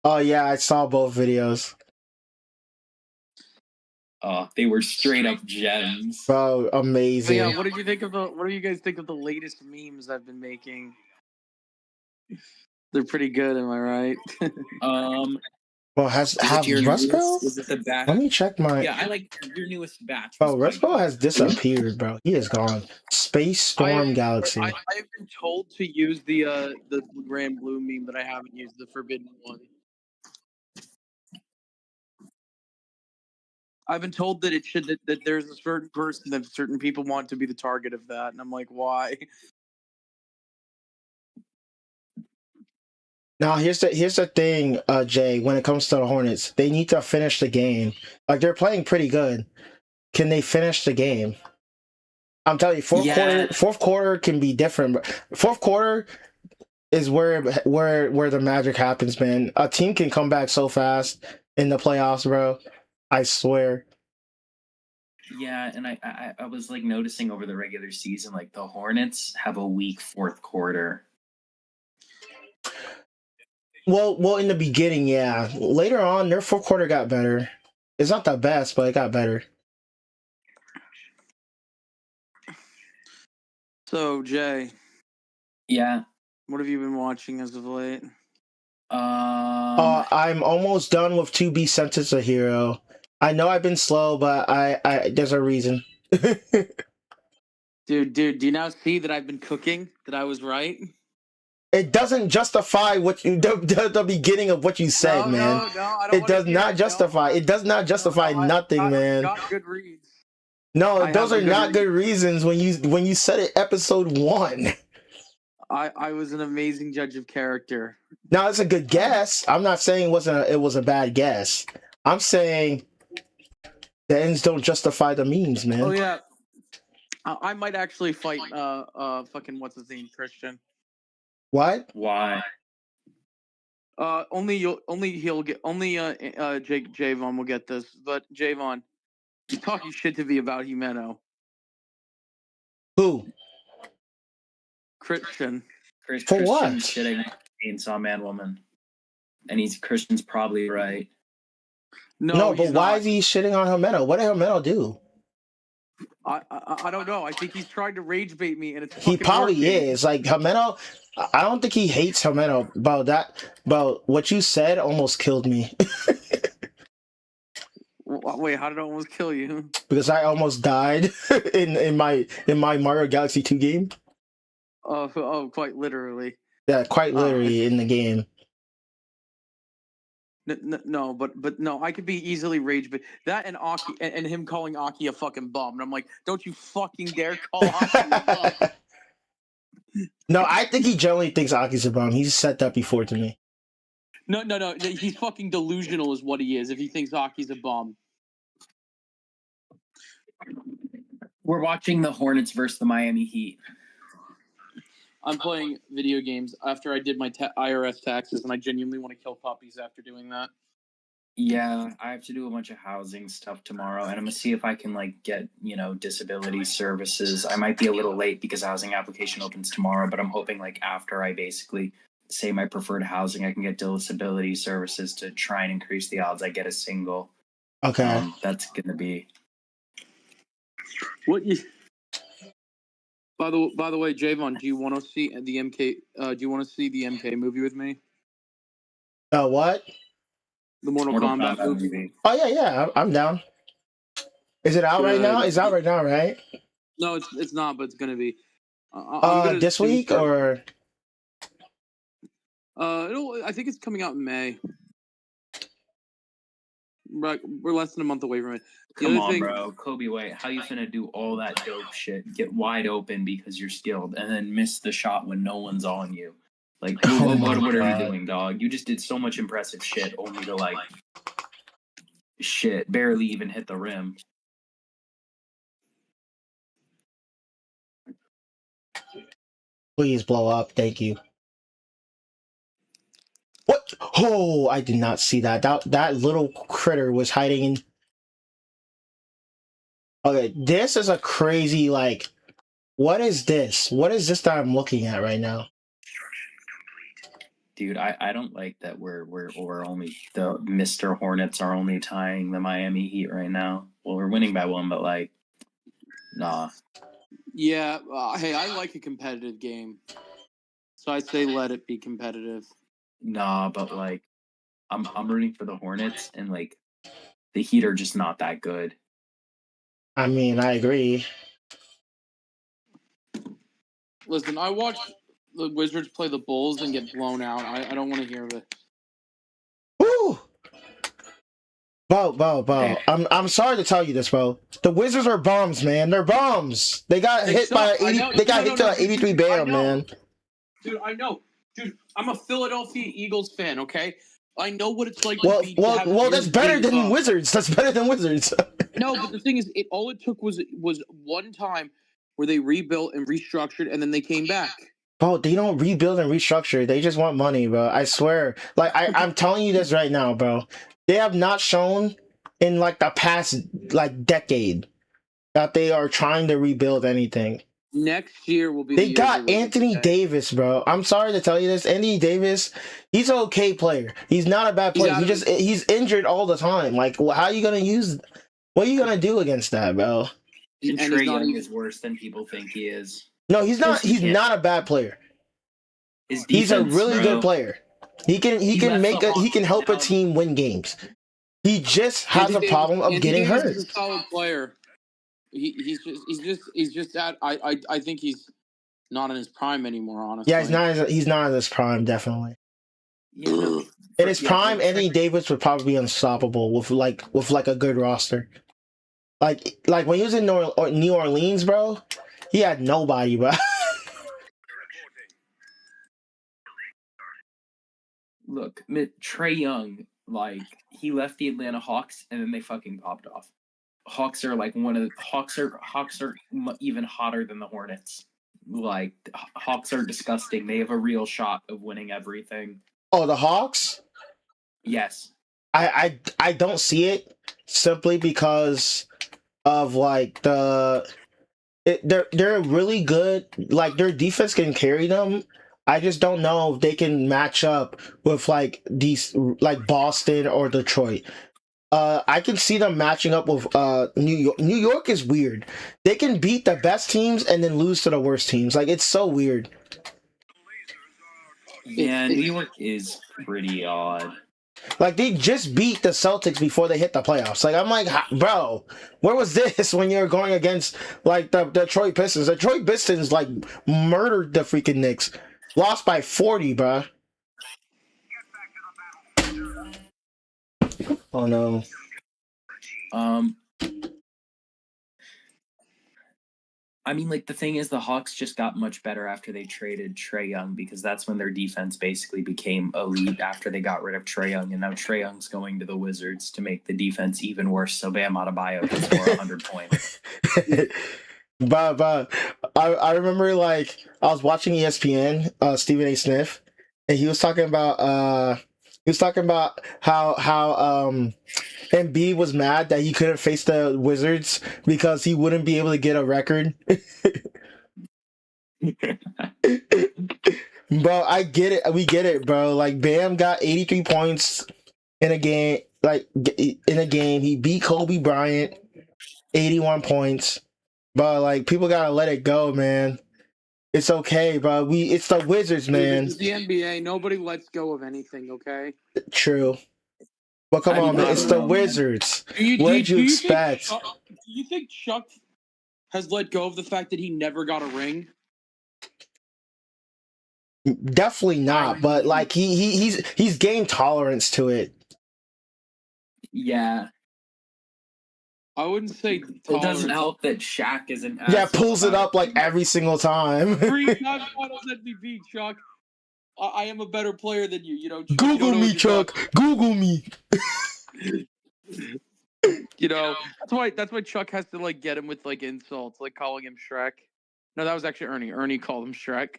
Oh yeah, I saw both videos. Oh, they were straight up gems. Bro, amazing. So yeah, what do you guys think of the latest memes I've been making? They're pretty good, am I right? Well, have Ruspo? Was it the batch? Let me check my. Yeah, I like your newest batch. Bro, Ruspo has disappeared, bro. He is gone. Space Storm Galaxy. I've been told to use the Grand Blue meme, but I haven't used the Forbidden one. I've been told that that there's a certain person that certain people want to be the target of that, and I'm like, why? Now here's the thing, Jay. When it comes to the Hornets, they need to finish the game. Like, they're playing pretty good. Can they finish the game? I'm telling you, fourth quarter can be different. But fourth quarter is where the magic happens, man. A team can come back so fast in the playoffs, bro. I swear. Yeah, and I was like noticing over the regular season, like the Hornets have a weak fourth quarter. Well, in the beginning, yeah. Later on, their fourth quarter got better. It's not the best, but it got better. So, Jay. Yeah. What have you been watching as of late? I'm almost done with To Be Sentenced a Hero. I know I've been slow, but I there's a reason. Dude, do you now see that I've been cooking? That I was right? It doesn't justify what you the beginning of what you said, man. No, I don't it does not justify. It does not justify nothing, man. Got good reads. No, those are not good reasons. When you said it, episode 1. I was an amazing judge of character. Now, it's a good guess. I'm not saying it was a bad guess. I'm saying the ends don't justify the means, man. Oh yeah, I might actually fight fucking what's his name, Christian. What? Why? Only Javon will get this. But Javon, you're talking shit to me about Jimeno. Who? Christian. For what? Christian's shitting on Chainsaw Man Woman, and Christian's probably right. No, but why is he shitting on Jimeno? What did Jimeno do? I don't know. I think he's trying to rage bait me, and it's he probably working. is. Like, Jimeno, I don't think he hates Jimeno. About what you said almost killed me. Wait, how did it almost kill you? Because I almost died in my Mario Galaxy 2 game. Oh, quite literally. Yeah, quite literally in the game. No, but no, I could be easily rage, but that and Aki and him calling Aki a fucking bum, and I'm like, don't you fucking dare call Aki a bum. No, I think he generally thinks Aki's a bum. He's said that before to me. No, he's fucking delusional, is what he is. If he thinks Aki's a bum. We're watching the Hornets versus the Miami Heat. I'm playing video games after I did my IRS taxes, and I genuinely want to kill puppies after doing that. Yeah, I have to do a bunch of housing stuff tomorrow, and I'm gonna see if I can get disability services. I might be a little late because housing application opens tomorrow, but I'm hoping after I basically say my preferred housing, I can get disability services to try and increase the odds I get a single. Okay. That's gonna be. What you? By the way, Javon, do you want to see the MK? Do you want to see the MK movie with me? What? The Mortal Kombat movie. Oh yeah, I'm down. Is it out right now? It's out right now, right? No, it's not, but it's gonna be. This week or? I think it's coming out in May. We're less than a month away from it. Come on, bro. Kobe White, how you finna do all that dope shit, get wide open because you're skilled, and then miss the shot when no one's on you? What are you doing, dog? You just did so much impressive shit, only to barely even hit the rim. Please blow up, thank you. What? Oh, I did not see that. That little critter was hiding in. Okay, this is a crazy what is this? What is this that I'm looking at right now? Dude, I don't like that we're only the Mr. Hornets are only tying the Miami Heat right now. Well, we're winning by one, but nah. Yeah, hey, I like a competitive game, so I say let it be competitive. Nah, but I'm rooting for the Hornets, and the Heat are just not that good. I mean, I agree. Listen, I watched the Wizards play the Bulls and get blown out. I don't want to hear of it. Woo! Bo. I'm sorry to tell you this, bro. The Wizards are bums, man. They're bums. They got hit by 80. They got hit to 83 bam, man. Dude, I know. Dude, I'm a Philadelphia Eagles fan. Okay, I know what it's like. Well, that's better than Wizards. That's better than Wizards. No, but the thing is, all it took was one time where they rebuilt and restructured, and then they came back. Bro, they don't rebuild and restructure. They just want money, bro. I swear. I'm telling you this right now, bro. They have not shown in the past decade that they are trying to rebuild anything. Next year will be. They got Anthony Davis, bro. I'm sorry to tell you this. Anthony Davis, he's an okay player. He's not a bad player. He's injured all the time. How are you gonna use? What are you gonna do against that, bro? And Trae Young is worse than people think he is. No, he's not. He's not a bad player. He's a really good player. He can help a team win games. He just has a problem of getting hurt. He's a solid player. He's just at I think he's not in his prime anymore, honestly. Yeah, he's not in his prime, definitely. Yeah. In his prime, Anthony Davis would probably be unstoppable with a good roster. When he was in New Orleans, bro, he had nobody, bro. Look, Trae Young, he left the Atlanta Hawks and then they fucking popped off. Hawks are Hawks are even hotter than the Hornets. Hawks are disgusting. They have a real shot of winning everything. Oh, the Hawks? Yes. I don't see it simply because of they're really good. Their defense can carry them. I just don't know if they can match up with these Boston or Detroit. I can see them matching up with New York. New York is weird. They can beat the best teams and then lose to the worst teams. It's so weird. Yeah, New York is pretty odd. They just beat the Celtics before they hit the playoffs. Bro, where was this when you were going against the Detroit Pistons? Detroit Pistons murdered the freaking Knicks. Lost by 40, bro. Oh no. I mean, like, the thing is, the Hawks just got much better after they traded Trae Young, because that's when their defense basically became elite after they got rid of Trae Young, and now Trae Young's going to the Wizards to make the defense even worse. So Bam Adebayo can score 100 points. But I remember like I was watching ESPN, Stephen A. Smith, and he was talking about how Embiid was mad that he couldn't face the Wizards because he wouldn't be able to get a record. Bro, I get it. We get it, bro. Like Bam got 83 points in a game. Like in a game, he beat Kobe Bryant, 81 points. But like people gotta let it go, man. It's okay, bro. It's the Wizards, Dude, man. this is the NBA. Nobody lets go of anything, okay? True. But come I mean, on, man. I It's don't the know, man. Wizards. Do What'd you you expect? do you think Chuck has let go of the fact that he never got a ring? Definitely not. But like he's gained tolerance to it. Yeah. I wouldn't say It tolerance. doesn't help that Shaq is an Yeah, asshole pulls it about up like every single time. 3-time Finals MVP, Chuck. I am a better player than you. You know, Chuck, you Google don't know me, what you're Chuck. Google me. You know, that's why Chuck has to like get him with like insults, like calling him Shrek. No, that was actually Ernie. Ernie called him Shrek.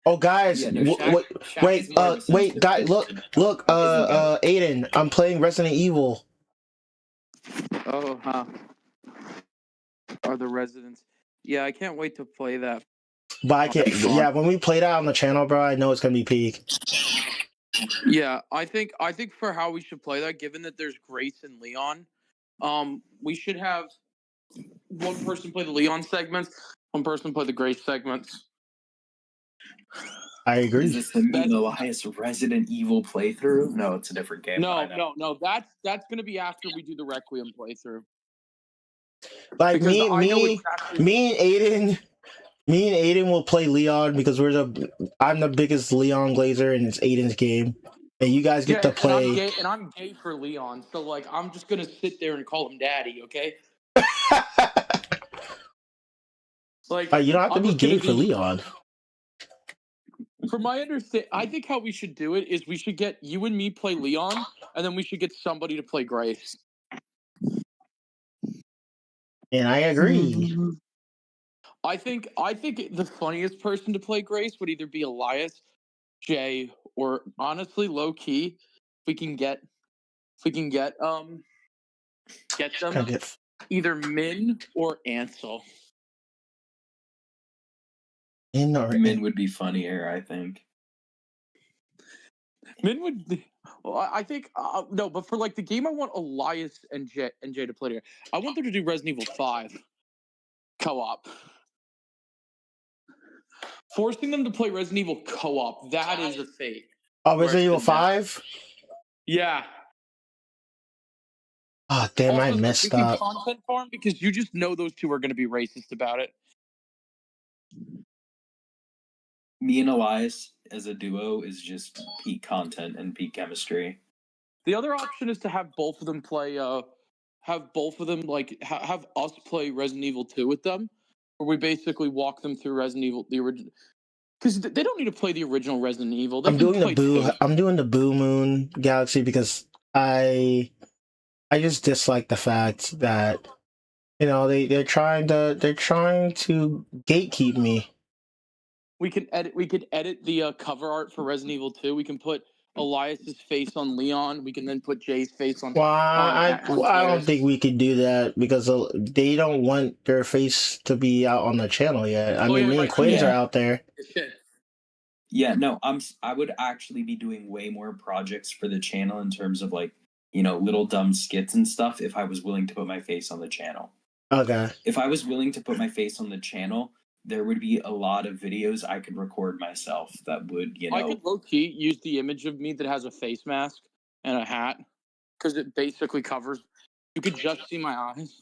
Oh, guys, Yeah, no, Shaq wait, is more of a wait, sensitive guys, bitch look, than look, Chuck is ego. Aiden, I'm playing Resident Evil. Oh, huh. Are the residents? Yeah, I can't wait to play that. But I can't. That'd be fun. Yeah, when we play that on the channel, bro, I know it's gonna be peak. Yeah, I think for how we should play that, given that there's Grace and Leon, we should have one person play the Leon segments, one person play the Grace segments. I agree. Is this the Me and Elias Resident Evil playthrough? No, it's a different game. No. That's gonna be after we do the Requiem playthrough. Like Because me and Aiden will play Leon because I'm the biggest Leon Glazer and it's Aiden's game, and you guys get to play. And I'm gay for Leon, so like I'm just gonna sit there and call him daddy, okay? Like You don't have to I'm be just gonna gay for Leon. From my understanding, I think how we should do it is we should get you and me play Leon, and then we should get somebody to play Grace. And I agree. I think the funniest person to play Grace would either be Elias, Jay, or honestly, low key, if we can get them either Min or Ansel. Min would be funnier, I think. Min would be. Well, I think no, but for like the game, I want Elias and Jay to play together. I want them to do Resident Evil 5 co-op. Forcing them to play Resident Evil co-op, that is a fate. Oh, Resident Evil 5? Yeah. Oh, damn, also, I messed up. Content farm because you just know those two are going to be racist about it. Me and Elias as a duo is just peak content and peak chemistry. The other option is to have both of them play, have us play Resident Evil 2 with them, where we basically walk them through Resident Evil, the original. Because they don't need to play the original Resident Evil. I'm doing the Boo Moon Galaxy because I just dislike the fact that they're trying to gatekeep me. We could edit the cover art for Resident Evil 2. We can put Elias's face on Leon. We can then put Jay's face on. Well, I don't think we could do that because they don't want their face to be out on the channel yet. I mean, me and Quiz are out there. Yeah, no, I would actually be doing way more projects for the channel in terms of like, little dumb skits and stuff if I was willing to put my face on the channel. Okay. If I was willing to put my face on the channel, there would be a lot of videos I could record myself that would, I could low-key use the image of me that has a face mask and a hat because it basically covers. You could just see my eyes.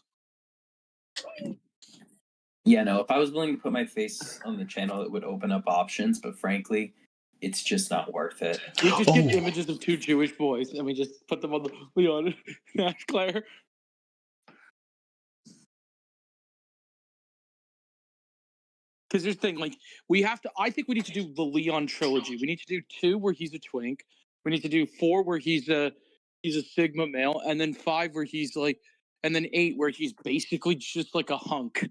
Yeah, no, if I was willing to put my face on the channel, it would open up options. But frankly, it's just not worth it. We just get Oh. images of 2 Jewish boys and we just put them on the Leon Nash Claire. Because here's the thing, like I think we need to do the Leon trilogy. We need to do 2 where he's a twink. We need to do 4 where he's a Sigma male, and then 5 where he's like, and then 8 where he's basically just like a hunk.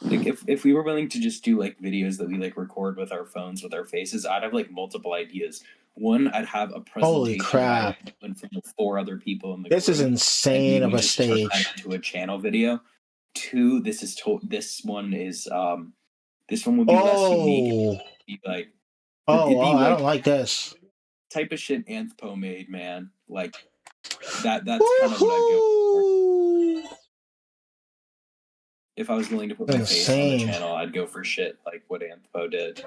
Like if we were willing to just do like videos that we like record with our phones with our faces, I'd have like multiple ideas. One, I'd have a presentation Holy crap. in front of 4 other people in the This is group, insane and of we a just turn that stage. into a channel video. 2, this one would be less unique. Oh. It'd be like Oh, be I like don't like this. type of shit Anthpo made, man. Like that's kind of what I'd go for. Woohoo! If I was willing to put my face on the Insane. channel, I'd go for shit like what Anthpo did.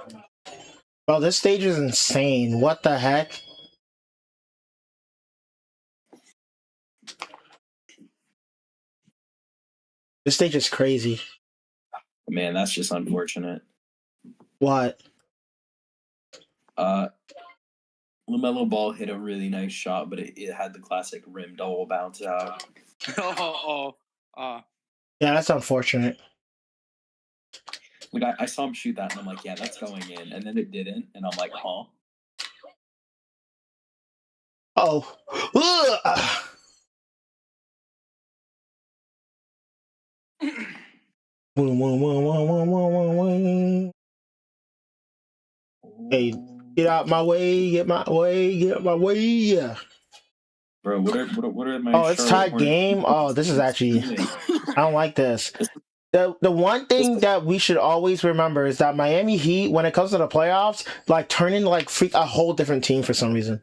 Bro, this stage is insane. What the heck? This stage is crazy. Man, that's just unfortunate. What? LaMelo Ball hit a really nice shot, but it had the classic rim double bounce out. Yeah, that's unfortunate. Like I saw him shoot that, and I'm like, yeah, that's going in, and then it didn't, and I'm like, huh? Oh. Hey, get out my way, get my way, get my way. Yeah. Bro, what are my? Oh, it's Charlotte tied Hornets game. Oh, this is actually. doing? I don't like this. The one thing that we should always remember is that Miami Heat, when it comes to the playoffs, like turn into like a whole different team for some reason.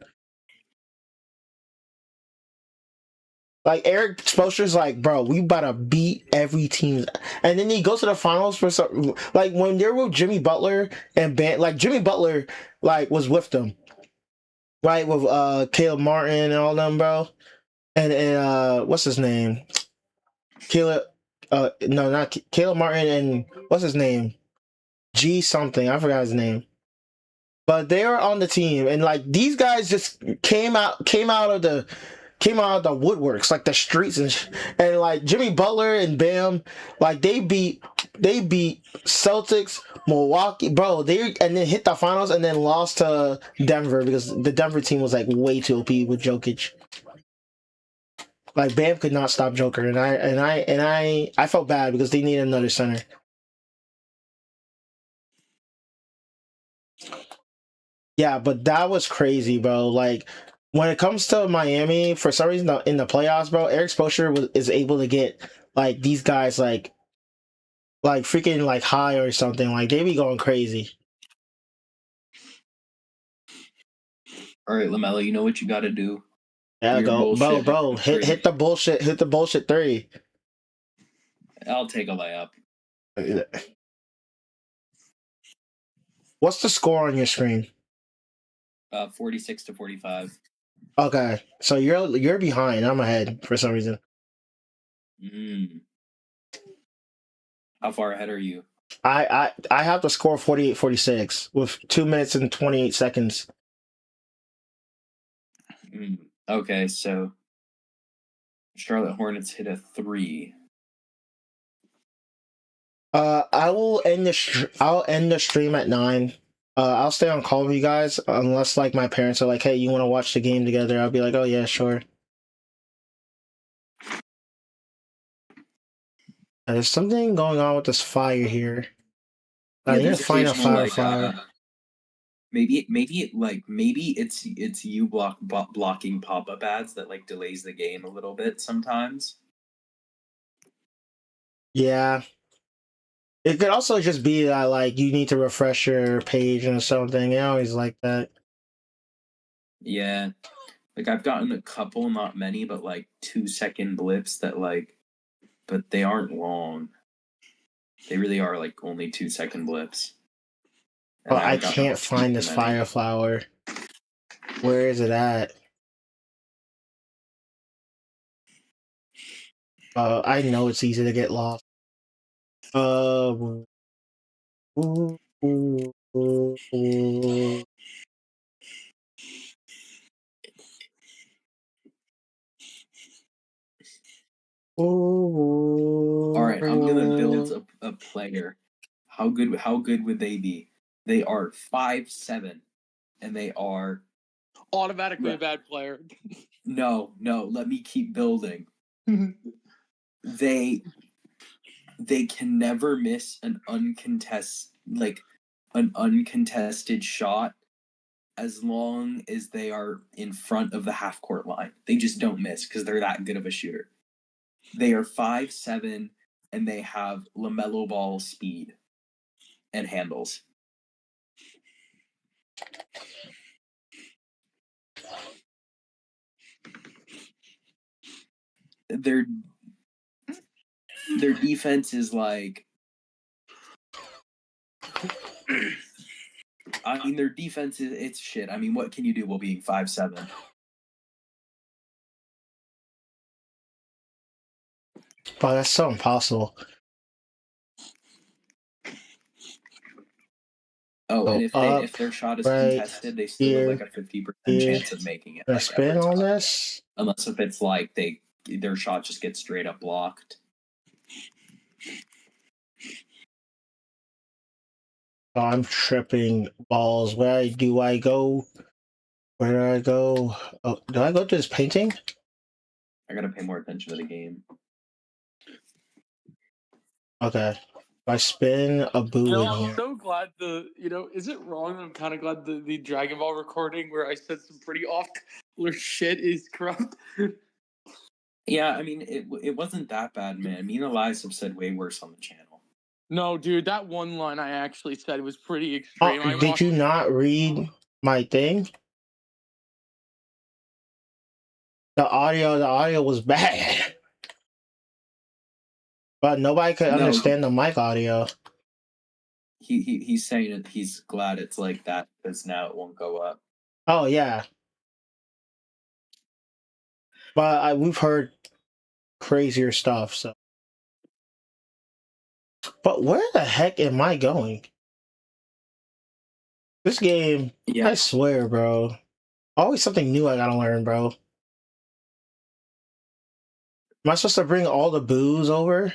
Like Eric Spoelstra's like, bro, we about to beat every team, and then he goes to the finals for some. Like when they're with Jimmy Butler and like Jimmy Butler, like was with them, right, with Caleb Martin and all them, bro, and what's his name, Caleb, no, not Caleb Martin, and what's his name, G something, I forgot his name. But they were on the team, and like these guys just came out of the woodworks, like the streets, and like Jimmy Butler and Bam, like they beat Celtics, Milwaukee, bro. And then hit the finals and then lost to Denver because the Denver team was like way too OP with Jokic. Like Bam could not stop Joker, and I felt bad because they needed another center. Yeah, but that was crazy, bro. Like when it comes to Miami, for some reason in the playoffs, bro, Eric Spoelstra is able to get like these guys like freaking like high or something. Like they be going crazy. All right, LaMelo, you know what you got to do. Yeah, Your go, bullshit bro. Hit the bullshit. Hit the bullshit 3. I'll take a layup. What's the score on your screen? 46-45. Okay, so you're behind. I'm ahead for some reason. How far ahead are you? I have the score 48-46 with 2 minutes and 28 seconds. Okay, so Charlotte Hornets hit a 3. I'll end the stream at 9. I'll stay on call with you guys unless like my parents are like, hey, you want to watch the game together? I'll be like, oh yeah, sure. There's something going on with this fire here. I need to find a fire. Maybe it's you blocking pop-up ads that like delays the game a little bit sometimes. Yeah. It could also just be that like you need to refresh your page or something. I always like that. Yeah. Like I've gotten a couple, not many, but like 2-second blips that like, but they aren't long. They really are like only 2-second blips. Oh, I can't find this fire flower. Where is it at? I know it's easy to get lost. All right, I'm gonna build a player. How good would they be? They are 5'7", and they are automatically a bad player. No, let me keep building. They can never miss an uncontested shot as long as they are in front of the half court line. They just don't miss because they're that good of a shooter. They are 5'7", and they have LaMelo Ball speed and handles. Their defense is like, I mean, their defense is, it's shit. I mean, what can you do while being 5'7"? Oh, that's so impossible. Oh, and So if their shot is right contested, they still have like a 50% here. chance of making it. Gonna Like spin every on time. this. Unless if it's like their shot just gets straight up blocked. Oh, I'm tripping balls. Where do I go? Where do I go? Oh, do I go to this painting? I gotta pay more attention to the game. Okay. If I spin a boo in I'm here. so glad is it wrong? I'm kind of glad the Dragon Ball recording where I said some pretty off-color shit is corrupt. Yeah, I mean, it wasn't that bad, man. Me and Elias have said way worse on the channel. No, dude, that one line I actually said was pretty extreme. Did you not read my thing? The audio was bad. But nobody could understand the mic audio. He's saying that he's glad it's like that because now it won't go up. Oh yeah. But we've heard crazier stuff, so. But where the heck am I going? This game, Yeah. I swear, bro. Always something new I gotta learn, bro. Am I supposed to bring all the booze over?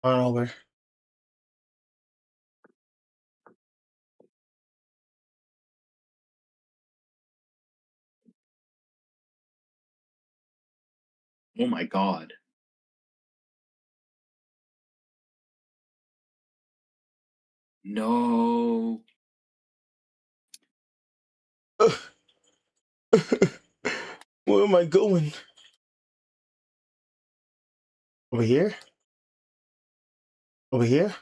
On over. Oh my god. No. Where am I going? Over here? Over here?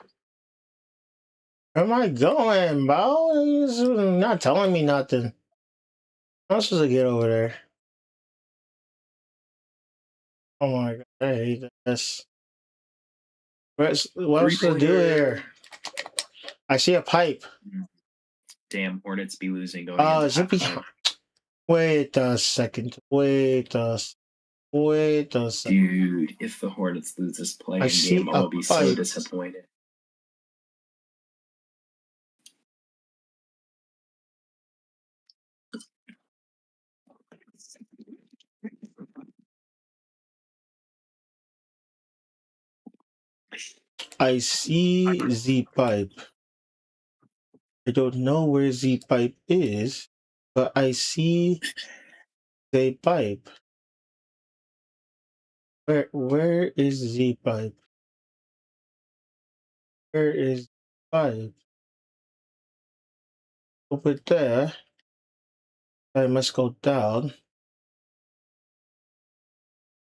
Where am I going, bro? It's not telling me nothing. I'm supposed to get over there. Oh my god, I hate this. What else to do here? I see a pipe. Damn, Hornets be losing going into halftime. Wait a second. Wait a second. Dude, if the Hornets lose this play-in game, I'll be so disappointed. I see Z pipe. I don't know where Z pipe is, but I see Z pipe. Where is Z pipe? Where is pipe? Over there. I must go down.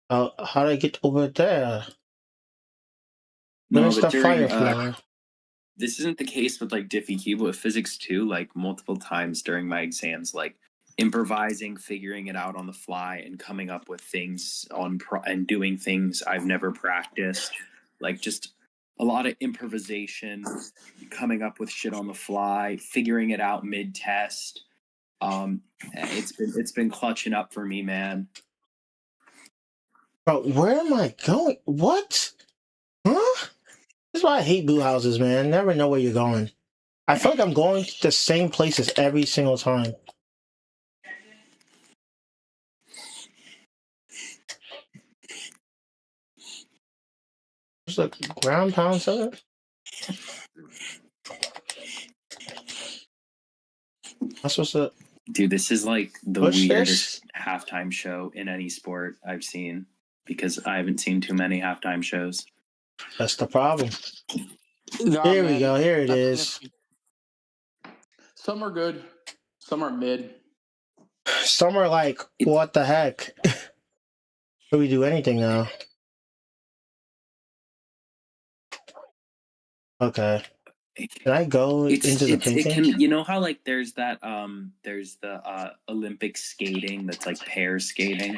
How do I get over there? Where's the firefly? This isn't the case with like Diffie but with physics too. Like multiple times during my exams, like improvising, figuring it out on the fly, and coming up with things and doing things I've never practiced. Like just a lot of improvisation, coming up with shit on the fly, figuring it out mid-test. It's been clutching up for me, man. Bro, where am I going? What? Huh? is why I hate blue houses, man. Never know where you're going. I feel like I'm going to the same places every single time. There's a ground pound seller. That's what's up. Dude, this is like the What's weirdest halftime show in any sport I've seen because I haven't seen too many halftime shows. That's the problem. Nah, Here we man, go. Here it that's is. nifty. Some are good, some are mid. Some are like, what the heck? Can we do anything now? Okay. Can I go into the painting? You know how like there's that there's the Olympic skating that's like pair skating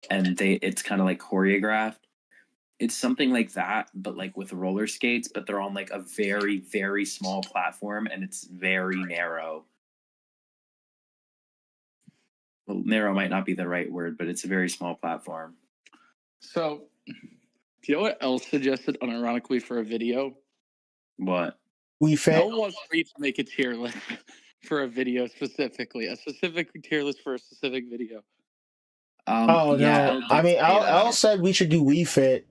and it's kind of like choreographed. It's something like that, but like with roller skates, but they're on like a very, very small platform and it's very narrow. Well, narrow might not be the right word, but it's a very small platform. So, do you know what else suggested unironically for a video? What? We fit. No one wants me to make a tier list for a video specifically, a specific tier list for a specific video. Oh yeah, no! I mean, Elle said we should do We Fit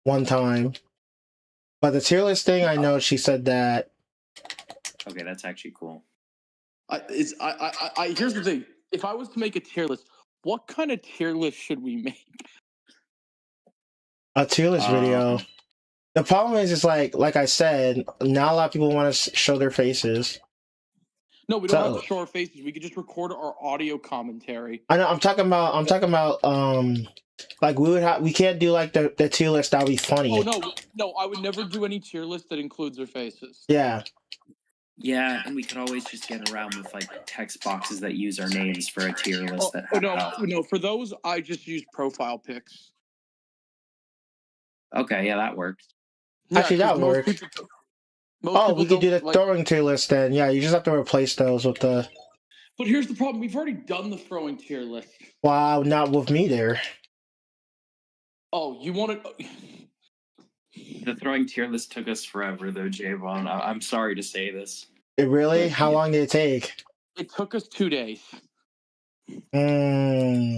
one time, but the tier list thing, I know she said that. Okay, that's actually cool. Here's the thing: if I was to make a tier list, what kind of tier list should we make? A tier list video. The problem is like I said, not a lot of people want to show their faces. No, we don't have to show our faces. We could just record our audio commentary. I know. I'm talking about. Like we can't do like the tier list. That'll be funny. Oh no! I would never do any tier list that includes their faces. Yeah. Yeah, and we could always just get around with like text boxes that use our names for a tier list. No. For those, I just use profile pics. Okay, yeah, that works. Yeah, actually, that works. We could do the throwing tier list then. Yeah, you just have to replace those with the. But here's the problem: we've already done the throwing tier list. Wow, not with me there. Oh, you wanted. The throwing tier list took us forever, though, Javon. I'm sorry to say this. It really? How long did it take? It took us 2 days. Yeah,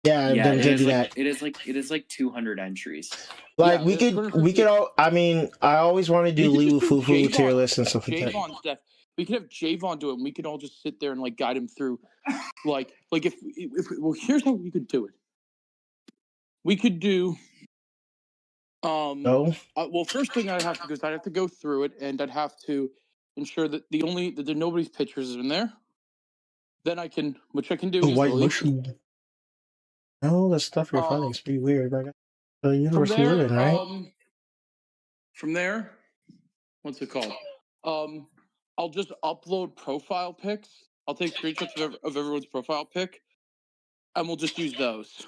it is like 200 entries. Like we could all. I mean, I always want to do Liu Fufu tier list and stuff like that. We could have Javon do it, and we could all just sit there and like guide him through. Like if well, here's how we could do it. We could do. No. Well, first thing I'd have to do is I'd have to go through it, and I'd have to ensure that that nobody's pictures is in there. Then I can do white mushroom. No, the stuff you're finding is pretty weird. Like the universe we live in, right? From there, what's it called? I'll just upload profile pics. I'll take screenshots of everyone's profile pic, and we'll just use those.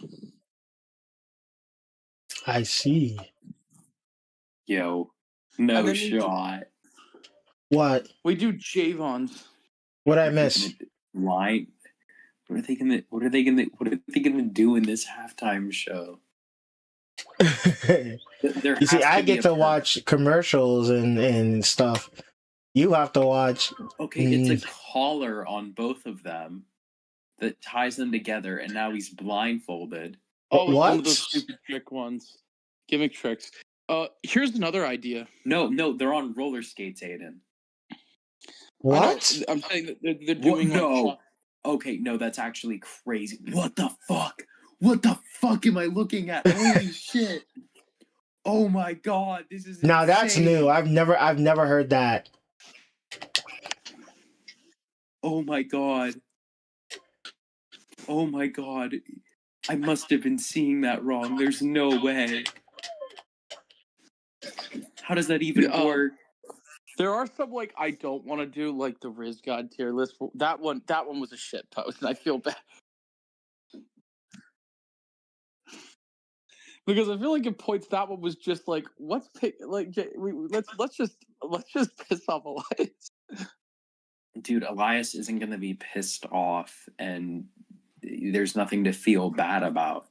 I see. Yo, no shot. What? We do Javon's. What I miss? Line. What are they gonna do in this halftime show? You see, I get to watch commercials and stuff. You have to watch. Okay, it's a collar on both of them that ties them together, and now he's blindfolded. Oh, what? One of those stupid trick ones, gimmick tricks. Here's another idea. No, they're on roller skates, Aiden. What? I'm saying that they're doing. No. Okay, no, that's actually crazy. What the fuck? What the fuck am I looking at? Holy shit! Oh my god, this is now that's new. I've never heard that. Oh my god. Oh my god. I must have been seeing that wrong. There's no way. How does that even work? There are some like I don't want to do like the Riz God tier list. That one was a shit post, and I feel bad because I feel like it points that one was just like let's just piss off Elias. Dude, Elias isn't gonna be pissed off, and there's nothing to feel bad about.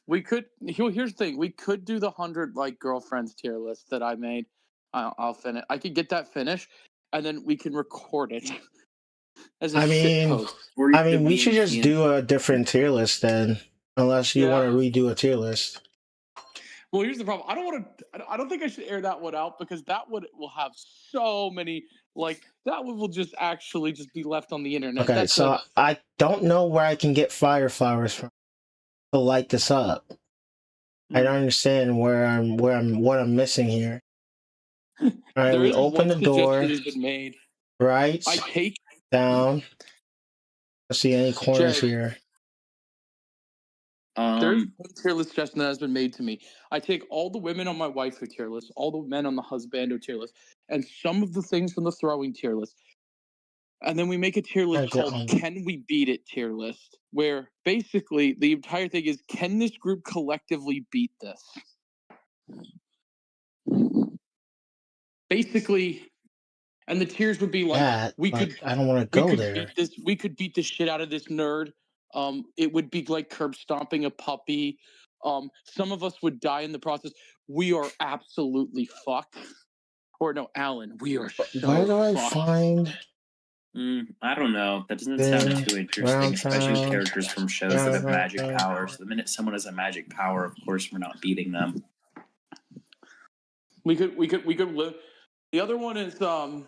We could. Here's the thing. We could do the 100 like girlfriends tier list that I made. I'll finish. I could get that finished, and then we can record it as a I shit mean, post. Or you could we be should in just do a different tier list then, unless you Yeah. want to redo a tier list. Well, here's the problem. I don't want to. I don't think I should air that one out because that one will have so many. Like that one will just actually just be left on the internet. Okay, so I don't know where I can get fire flowers from to light this up. I don't understand what I'm missing here. All right, there we is open one the door, suggestion has been made. right, I take down. Let's see any corners Jay, here. There's one tier list suggestion that has been made to me. I take all the women on my waifu tier list, all the men on the husbando tier list, and some of the things from the throwing tier list. And then we make a tier list called Can We Beat It tier list, where basically the entire thing is, can this group collectively beat this? Basically, and the tiers would be like, I don't want to go there. We could beat the shit out of this nerd. It would be like curb stomping a puppy. Some of us would die in the process. We are absolutely fucked. Or no, Alan, we are so Where do I fucked. find? I don't know. That doesn't sound too interesting, especially with characters from shows that have magic powers. The minute someone has a magic power, of course, we're not beating them. We could live. The other one is Well,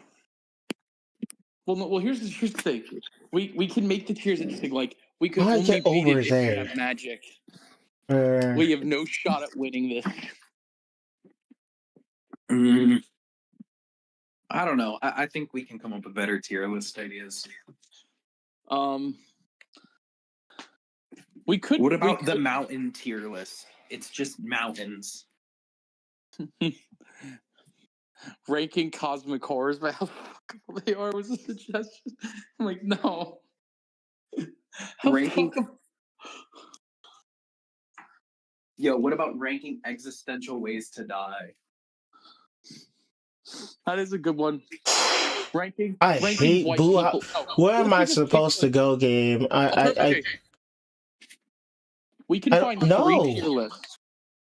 here's the thing. We can make the tiers interesting. Like we could only beat it if we have magic. We have no shot at winning this. I don't know. I think we can come up with better tier list ideas. We could. What about the mountain tier list? It's just mountains. Ranking cosmic horrors by how fuckable they are was a suggestion. I'm like, no. Ranking. Yo, what about ranking existential ways to die? That is a good one. Ranking. I hate Blue House. Where am I supposed to go, game? We can find 3 tier lists.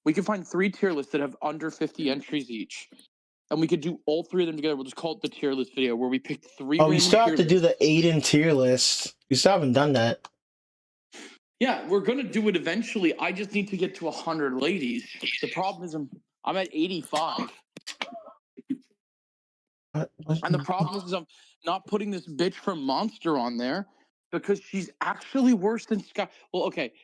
We can find 3 tier lists that have under 50 entries each. And we could do all 3 of them together. We'll just call it the tier list video where we pick 3 Oh, you still have to do the Aiden tier list. You still haven't done that. Yeah, we're going to do it eventually. I just need to get to 100 ladies. The problem is I'm at 85. And the problem is I'm not putting this bitch from Monster on there because she's actually worse than Sky. Well, okay.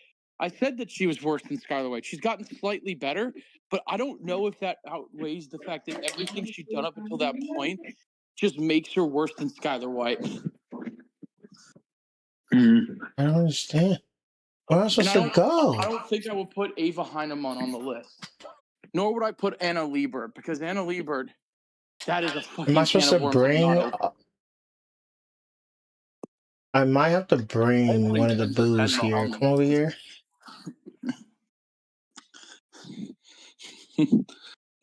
I said that she was worse than Skylar White. She's gotten slightly better, but I don't know if that outweighs the fact that everything she'd done up until that point just makes her worse than Skylar White. I don't understand. Where am I supposed to go? I don't think I would put Ava Heinemann on the list. Nor would I put Anna Liebert, because Anna Liebert, that is a fucking Am I supposed to bring... I might have to bring one of the boos here. Come over here.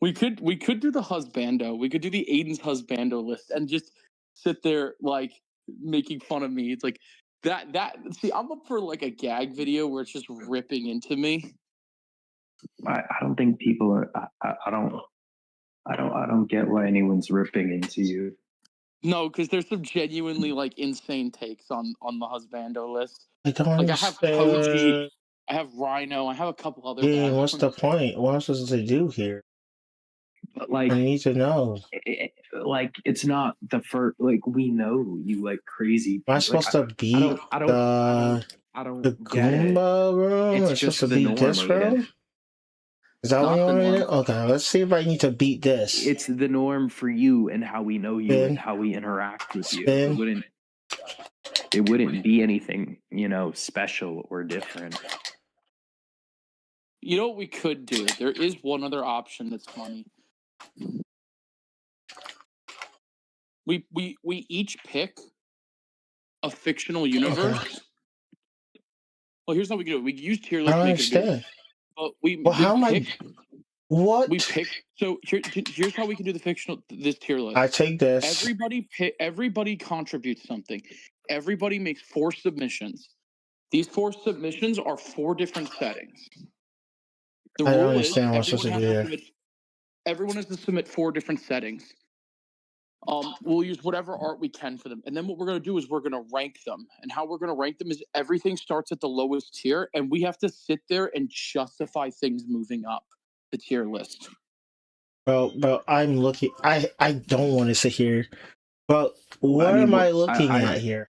We could do the husbando. We could do the Aiden's husbando list and just sit there like making fun of me. It's like that see, I'm up for like a gag video where it's just ripping into me. I don't think people are I don't get why anyone's ripping into you. No, because there's some genuinely like insane takes on the husbando list. I don't understand. I have Koji, I have Rhino, I have a couple other guys. What's the point? What am I supposed to do here? But like, I need to know. It's not the first. Like, we know you like crazy. Am I supposed to beat the Goomba room? It's supposed to beat this room? Is that what you want me to do? Okay, let's see if I need to beat this. It's the norm for you and how we know you and how we interact with you. It wouldn't be anything, special or different. You know what we could do? There is one other option that's funny. We each pick a fictional universe. Okay. Well, here's how we do it. We use tier list. I don't understand. What? We pick. So here's how we can do this tier list. I take this. Everybody contributes something. Everybody makes 4 submissions. These 4 submissions are 4 different settings. The I don't rule is understand what's supposed to do there. everyone has to submit 4 different settings. We'll use whatever art we can for them, and then what we're going to do is we're going to rank them. And how we're going to rank them is everything starts at the lowest tier, and we have to sit there and justify things moving up the tier list. Bro, I'm looking. I don't want to sit here. But what I mean, am I well, looking at here?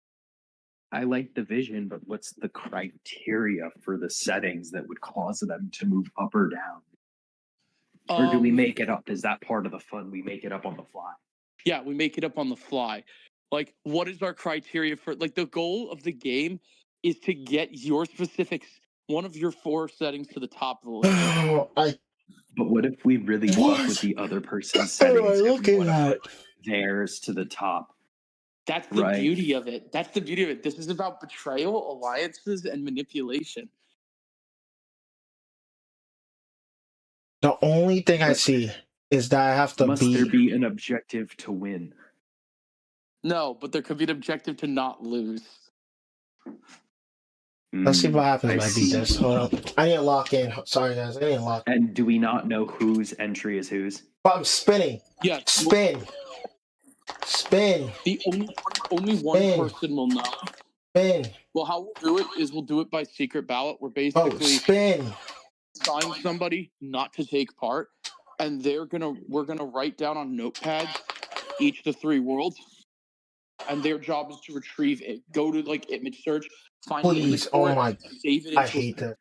I like the vision, but what's the criteria for the settings that would cause them to move up or down? Or do we make it up? Is that part of the fun? We make it up on the fly. Yeah, we make it up on the fly. Like, what is our criteria for, like, the goal of the game is to get your specifics, one of your 4 settings to the top of the list. But what if we really fuck with the other person's settings? What am I looking at? Theirs to the top. That's the beauty of it. That's the beauty of it. This is about betrayal, alliances, and manipulation. The only thing I see is that I have to Must there be an objective to win? No, but there could be an objective to not lose. Let's see what happens if I beat this. Hold on. I need to lock in. Sorry, guys. I need to lock in. And do we not know whose entry is whose? I'm spinning. Yeah. Spin. Spin. The only one person will know. Spin. Well, how we'll do it is we'll do it by secret ballot. We're basically spin. Assign somebody not to take part, and we're gonna write down on notepads each of the 3 worlds, and their job is to retrieve it. Go to like image search, find the image for it, save it. I hate that.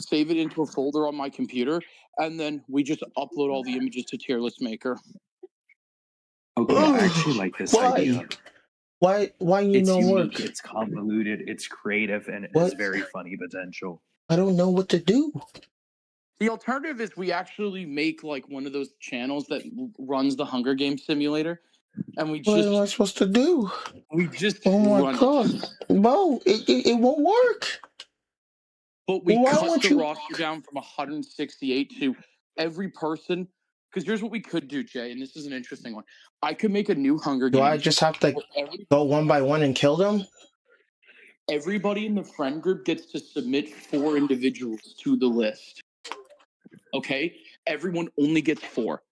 Save it into a folder on my computer, and then we just upload all the images to Tier List Maker. Okay, I actually like this idea. Why it's don't unique, work? it's convoluted, it's creative, and it has very funny potential. I don't know what to do. The alternative is we actually make like one of those channels that runs the Hunger Games simulator, and we What am I supposed to do? We just oh my run god, Bo, it won't work. But we cut the roster down from 168 to every person. Because here's what we could do, Jay, and this is an interesting one. I could make a new Hunger Games. Do I just have to go one by one and kill them? Everybody in the friend group gets to submit 4 individuals to the list. Okay? Everyone only gets 4.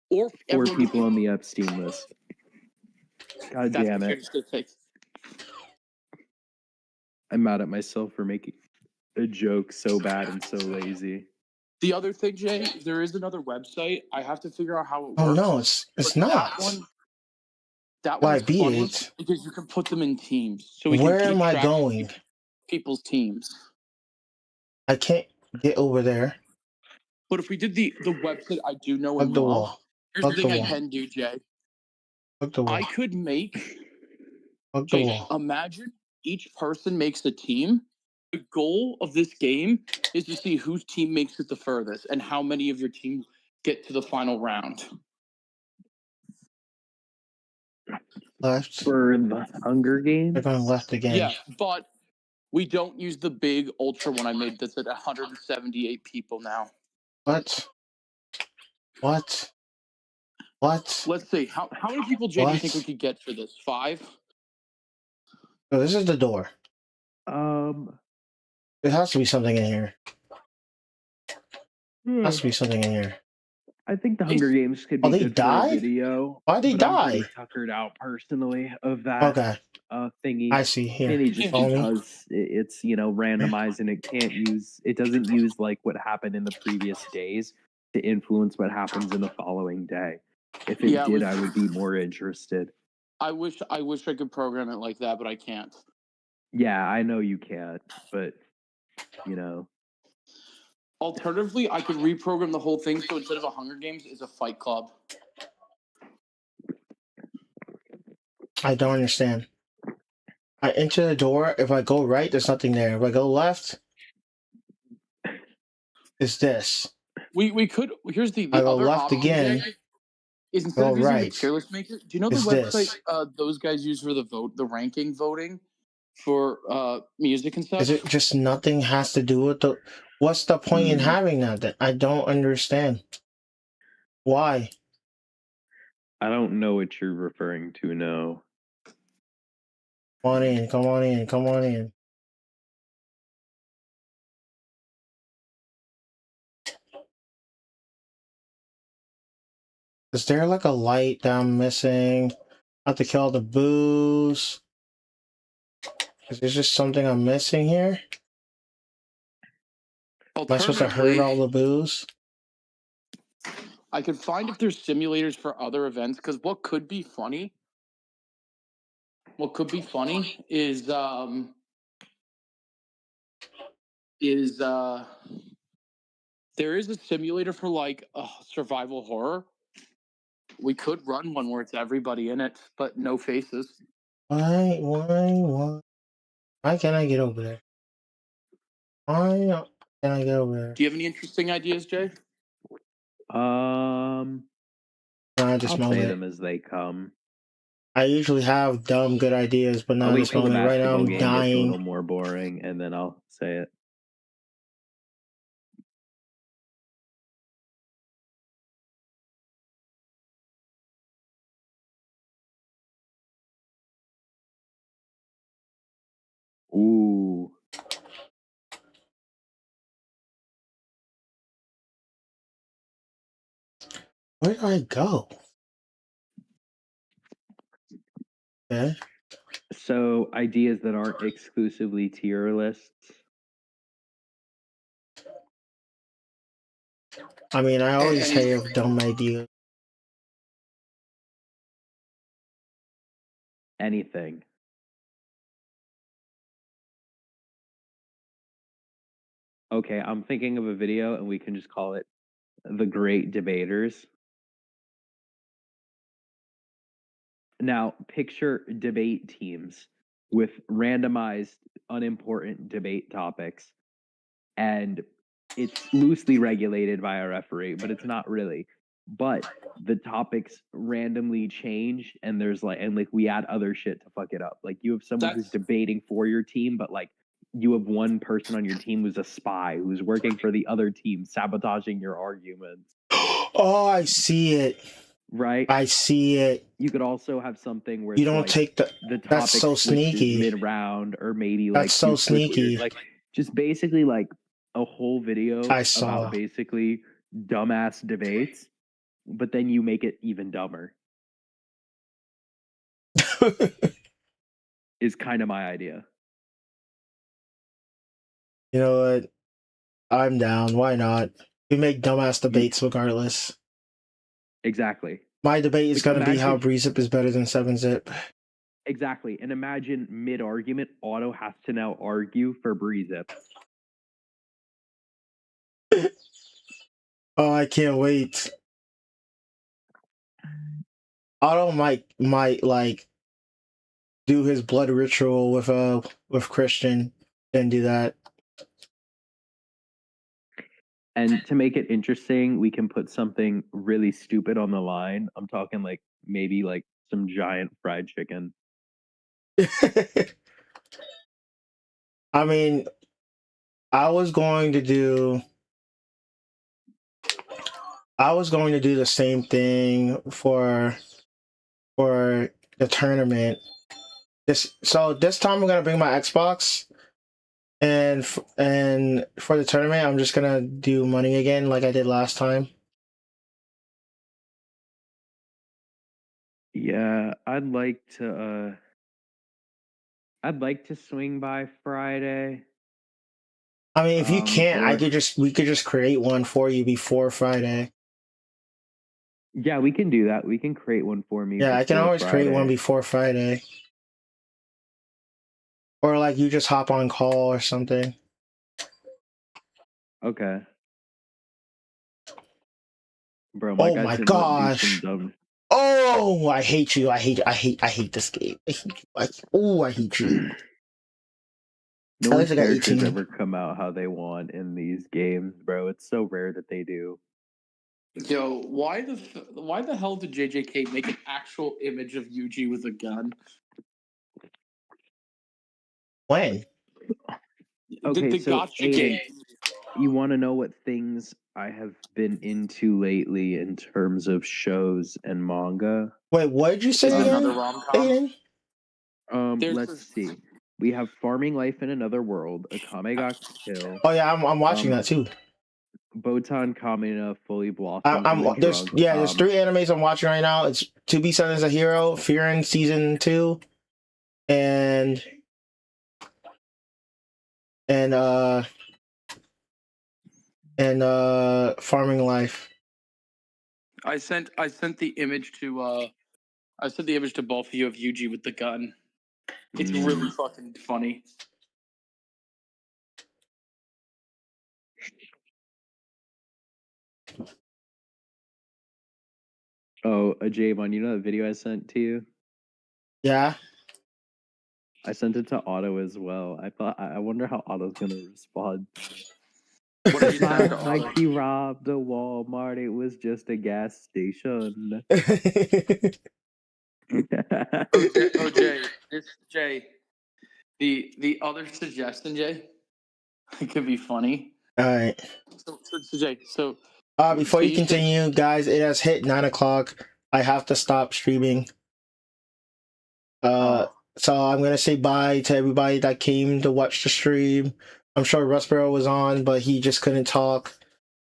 Or 4 people on the Epstein list. God damn it. I'm mad at myself for making a joke so bad and so lazy. The other thing, Jay, there is another website. I have to figure out how it works. Oh no, it's not. That one is fun because you can put them in teams. So where am I going? People's teams. I can't get over there. But if we did the website, I do know and the wall. Here's the thing I can do, Jay. I could make. Imagine each person makes a team. The goal of this game is to see whose team makes it the furthest and how many of your team get to the final round. Left. For the Hunger Games? They're going left again. Yeah, but we don't use the big ultra one I made that's at 178 people now. What? Let's see. How many people, Jay, do you think we could get for this? 5? Oh, this is the door. There has to be something in here. There has to be something in here. I think the Hunger Games could be good for a video. Why'd they die? I'm pretty tuckered out personally of that thingy. I see here. Just because it's randomized and it doesn't use like what happened in the previous days to influence what happens in the following day. If it did, I would be more interested. I wish I could program it like that, but I can't. Yeah, I know you can't, but Alternatively, I could reprogram the whole thing so instead of a Hunger Games, it's a Fight Club. I don't understand. I enter the door. If I go right, there's nothing there. If I go left, it's this. We could. Here's the I go other left option again. Is instead of using the Tier List Maker, do you know the website those guys use for the ranking voting for music and stuff? Is it just nothing has to do with the? What's the point in having that? I don't understand. Why? I don't know what you're referring to. No. Come on in. Come on in. Come on in. Is there like a light that I'm missing? I have to kill the boos. Is there just something I'm missing here? Am I supposed to hurt all the boos? I could find if there's simulators for other events, because what could be funny is there is a simulator for like survival horror. We could run one where it's everybody in it, but no faces. Why can't I get over there? Why can't I get over there? Do you have any interesting ideas, Jay? I just I'll say moment. them as they come. I usually have dumb good ideas, but I'll not wait this till the moment. Right now basketball I'm game gets a dying. little more boring, and then I'll say it. Ooh. Where do I go? Okay. So ideas that aren't exclusively tier lists. I mean, I always have dumb ideas. Anything. Okay, I'm thinking of a video, and we can just call it The Great Debaters. Now, picture debate teams with randomized, unimportant debate topics, and it's loosely regulated by a referee, but it's not really. But the topics randomly change, and there's like we add other shit to fuck it up. Like you have someone who's debating for your team, but like you have one person on your team who's a spy who's working for the other team, sabotaging your arguments. Oh, I see it. Right? I see it. You could also have something where You it's don't like take the topic that's so switches sneaky. mid-round, or maybe like That's so sneaky. like just basically like a whole video I saw. about basically dumbass debates, but then you make it even dumber. Is kind of my idea. You know what? I'm down. Why not? We make dumbass debates regardless. Exactly. My debate is Like, going to be how Breezip is better than 7-Zip. Exactly. And imagine mid-argument, Otto has to now argue for Breezip. Oh, I can't wait. Otto might like do his blood ritual with Christian and do that. And to make it interesting, we can put something really stupid on the line. I'm talking like maybe like some giant fried chicken. I mean, I was going to do the same thing for the tournament. This time I'm gonna bring my Xbox, and for the tournament I'm just gonna do money again like I did last time. Yeah, I'd like to swing by Friday. I mean, if you can't, we could just create one for you before Friday. Yeah, we can do that. We can create one for me. Yeah, I can always create one before Friday. Or like you just hop on call or something. Okay. Bro, oh my gosh. Oh, I hate you. I hate this game. I hate you. No one's characters ever come out how they want in these games, bro. It's so rare that they do. Yo, why the hell did JJK make an actual image of Yuji with a gun? When? Okay, the so gotcha game. You want to know what things I have been into lately in terms of shows and manga? Wait, what did you say again? Another rom-com? Let's see. We have Farming Life in Another World, Akame ga Kill. Oh yeah, I'm watching that too. Botan, Kamina, Fully Blossomed, I'm and there's Drunk. there's 3 animes I'm watching right now. It's To Be Sent as a Hero, Fearin' season 2, and and uh Farming Life. I sent the image to both of you of Yuji with the gun. It's really fucking funny. Oh, Javon, you know that video I sent to you? Yeah. I sent it to Otto as well. I wonder how Otto's gonna respond. What did you send to Like Otto? he robbed a Walmart. It was just a gas station. Jay, Jay. The other suggestion, Jay, it could be funny. All right. So Jay, Before so you you said- continue, guys, it has hit 9 o'clock. I have to stop streaming. So I'm gonna say bye to everybody that came to watch the stream. I'm sure Ruspero was on, but he just couldn't talk.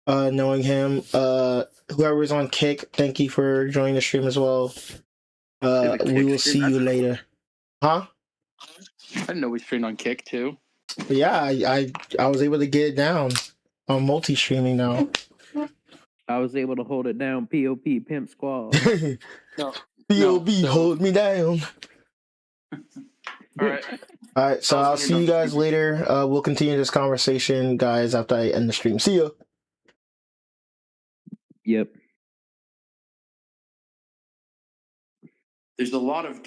Knowing him, whoever's on Kick, thank you for joining the stream as well. We will see you later. Huh? I didn't know we streamed on Kick too. But yeah, I was able to get it down. I'm multi-streaming now. I was able to hold it down. POP Pimp Squad. No, B.O.B. so- hold me down. All right. All right, so That was I'll when see you're you done guys streaming. later. We'll continue this conversation, guys, after I end the stream. See ya. Yep. There's a lot of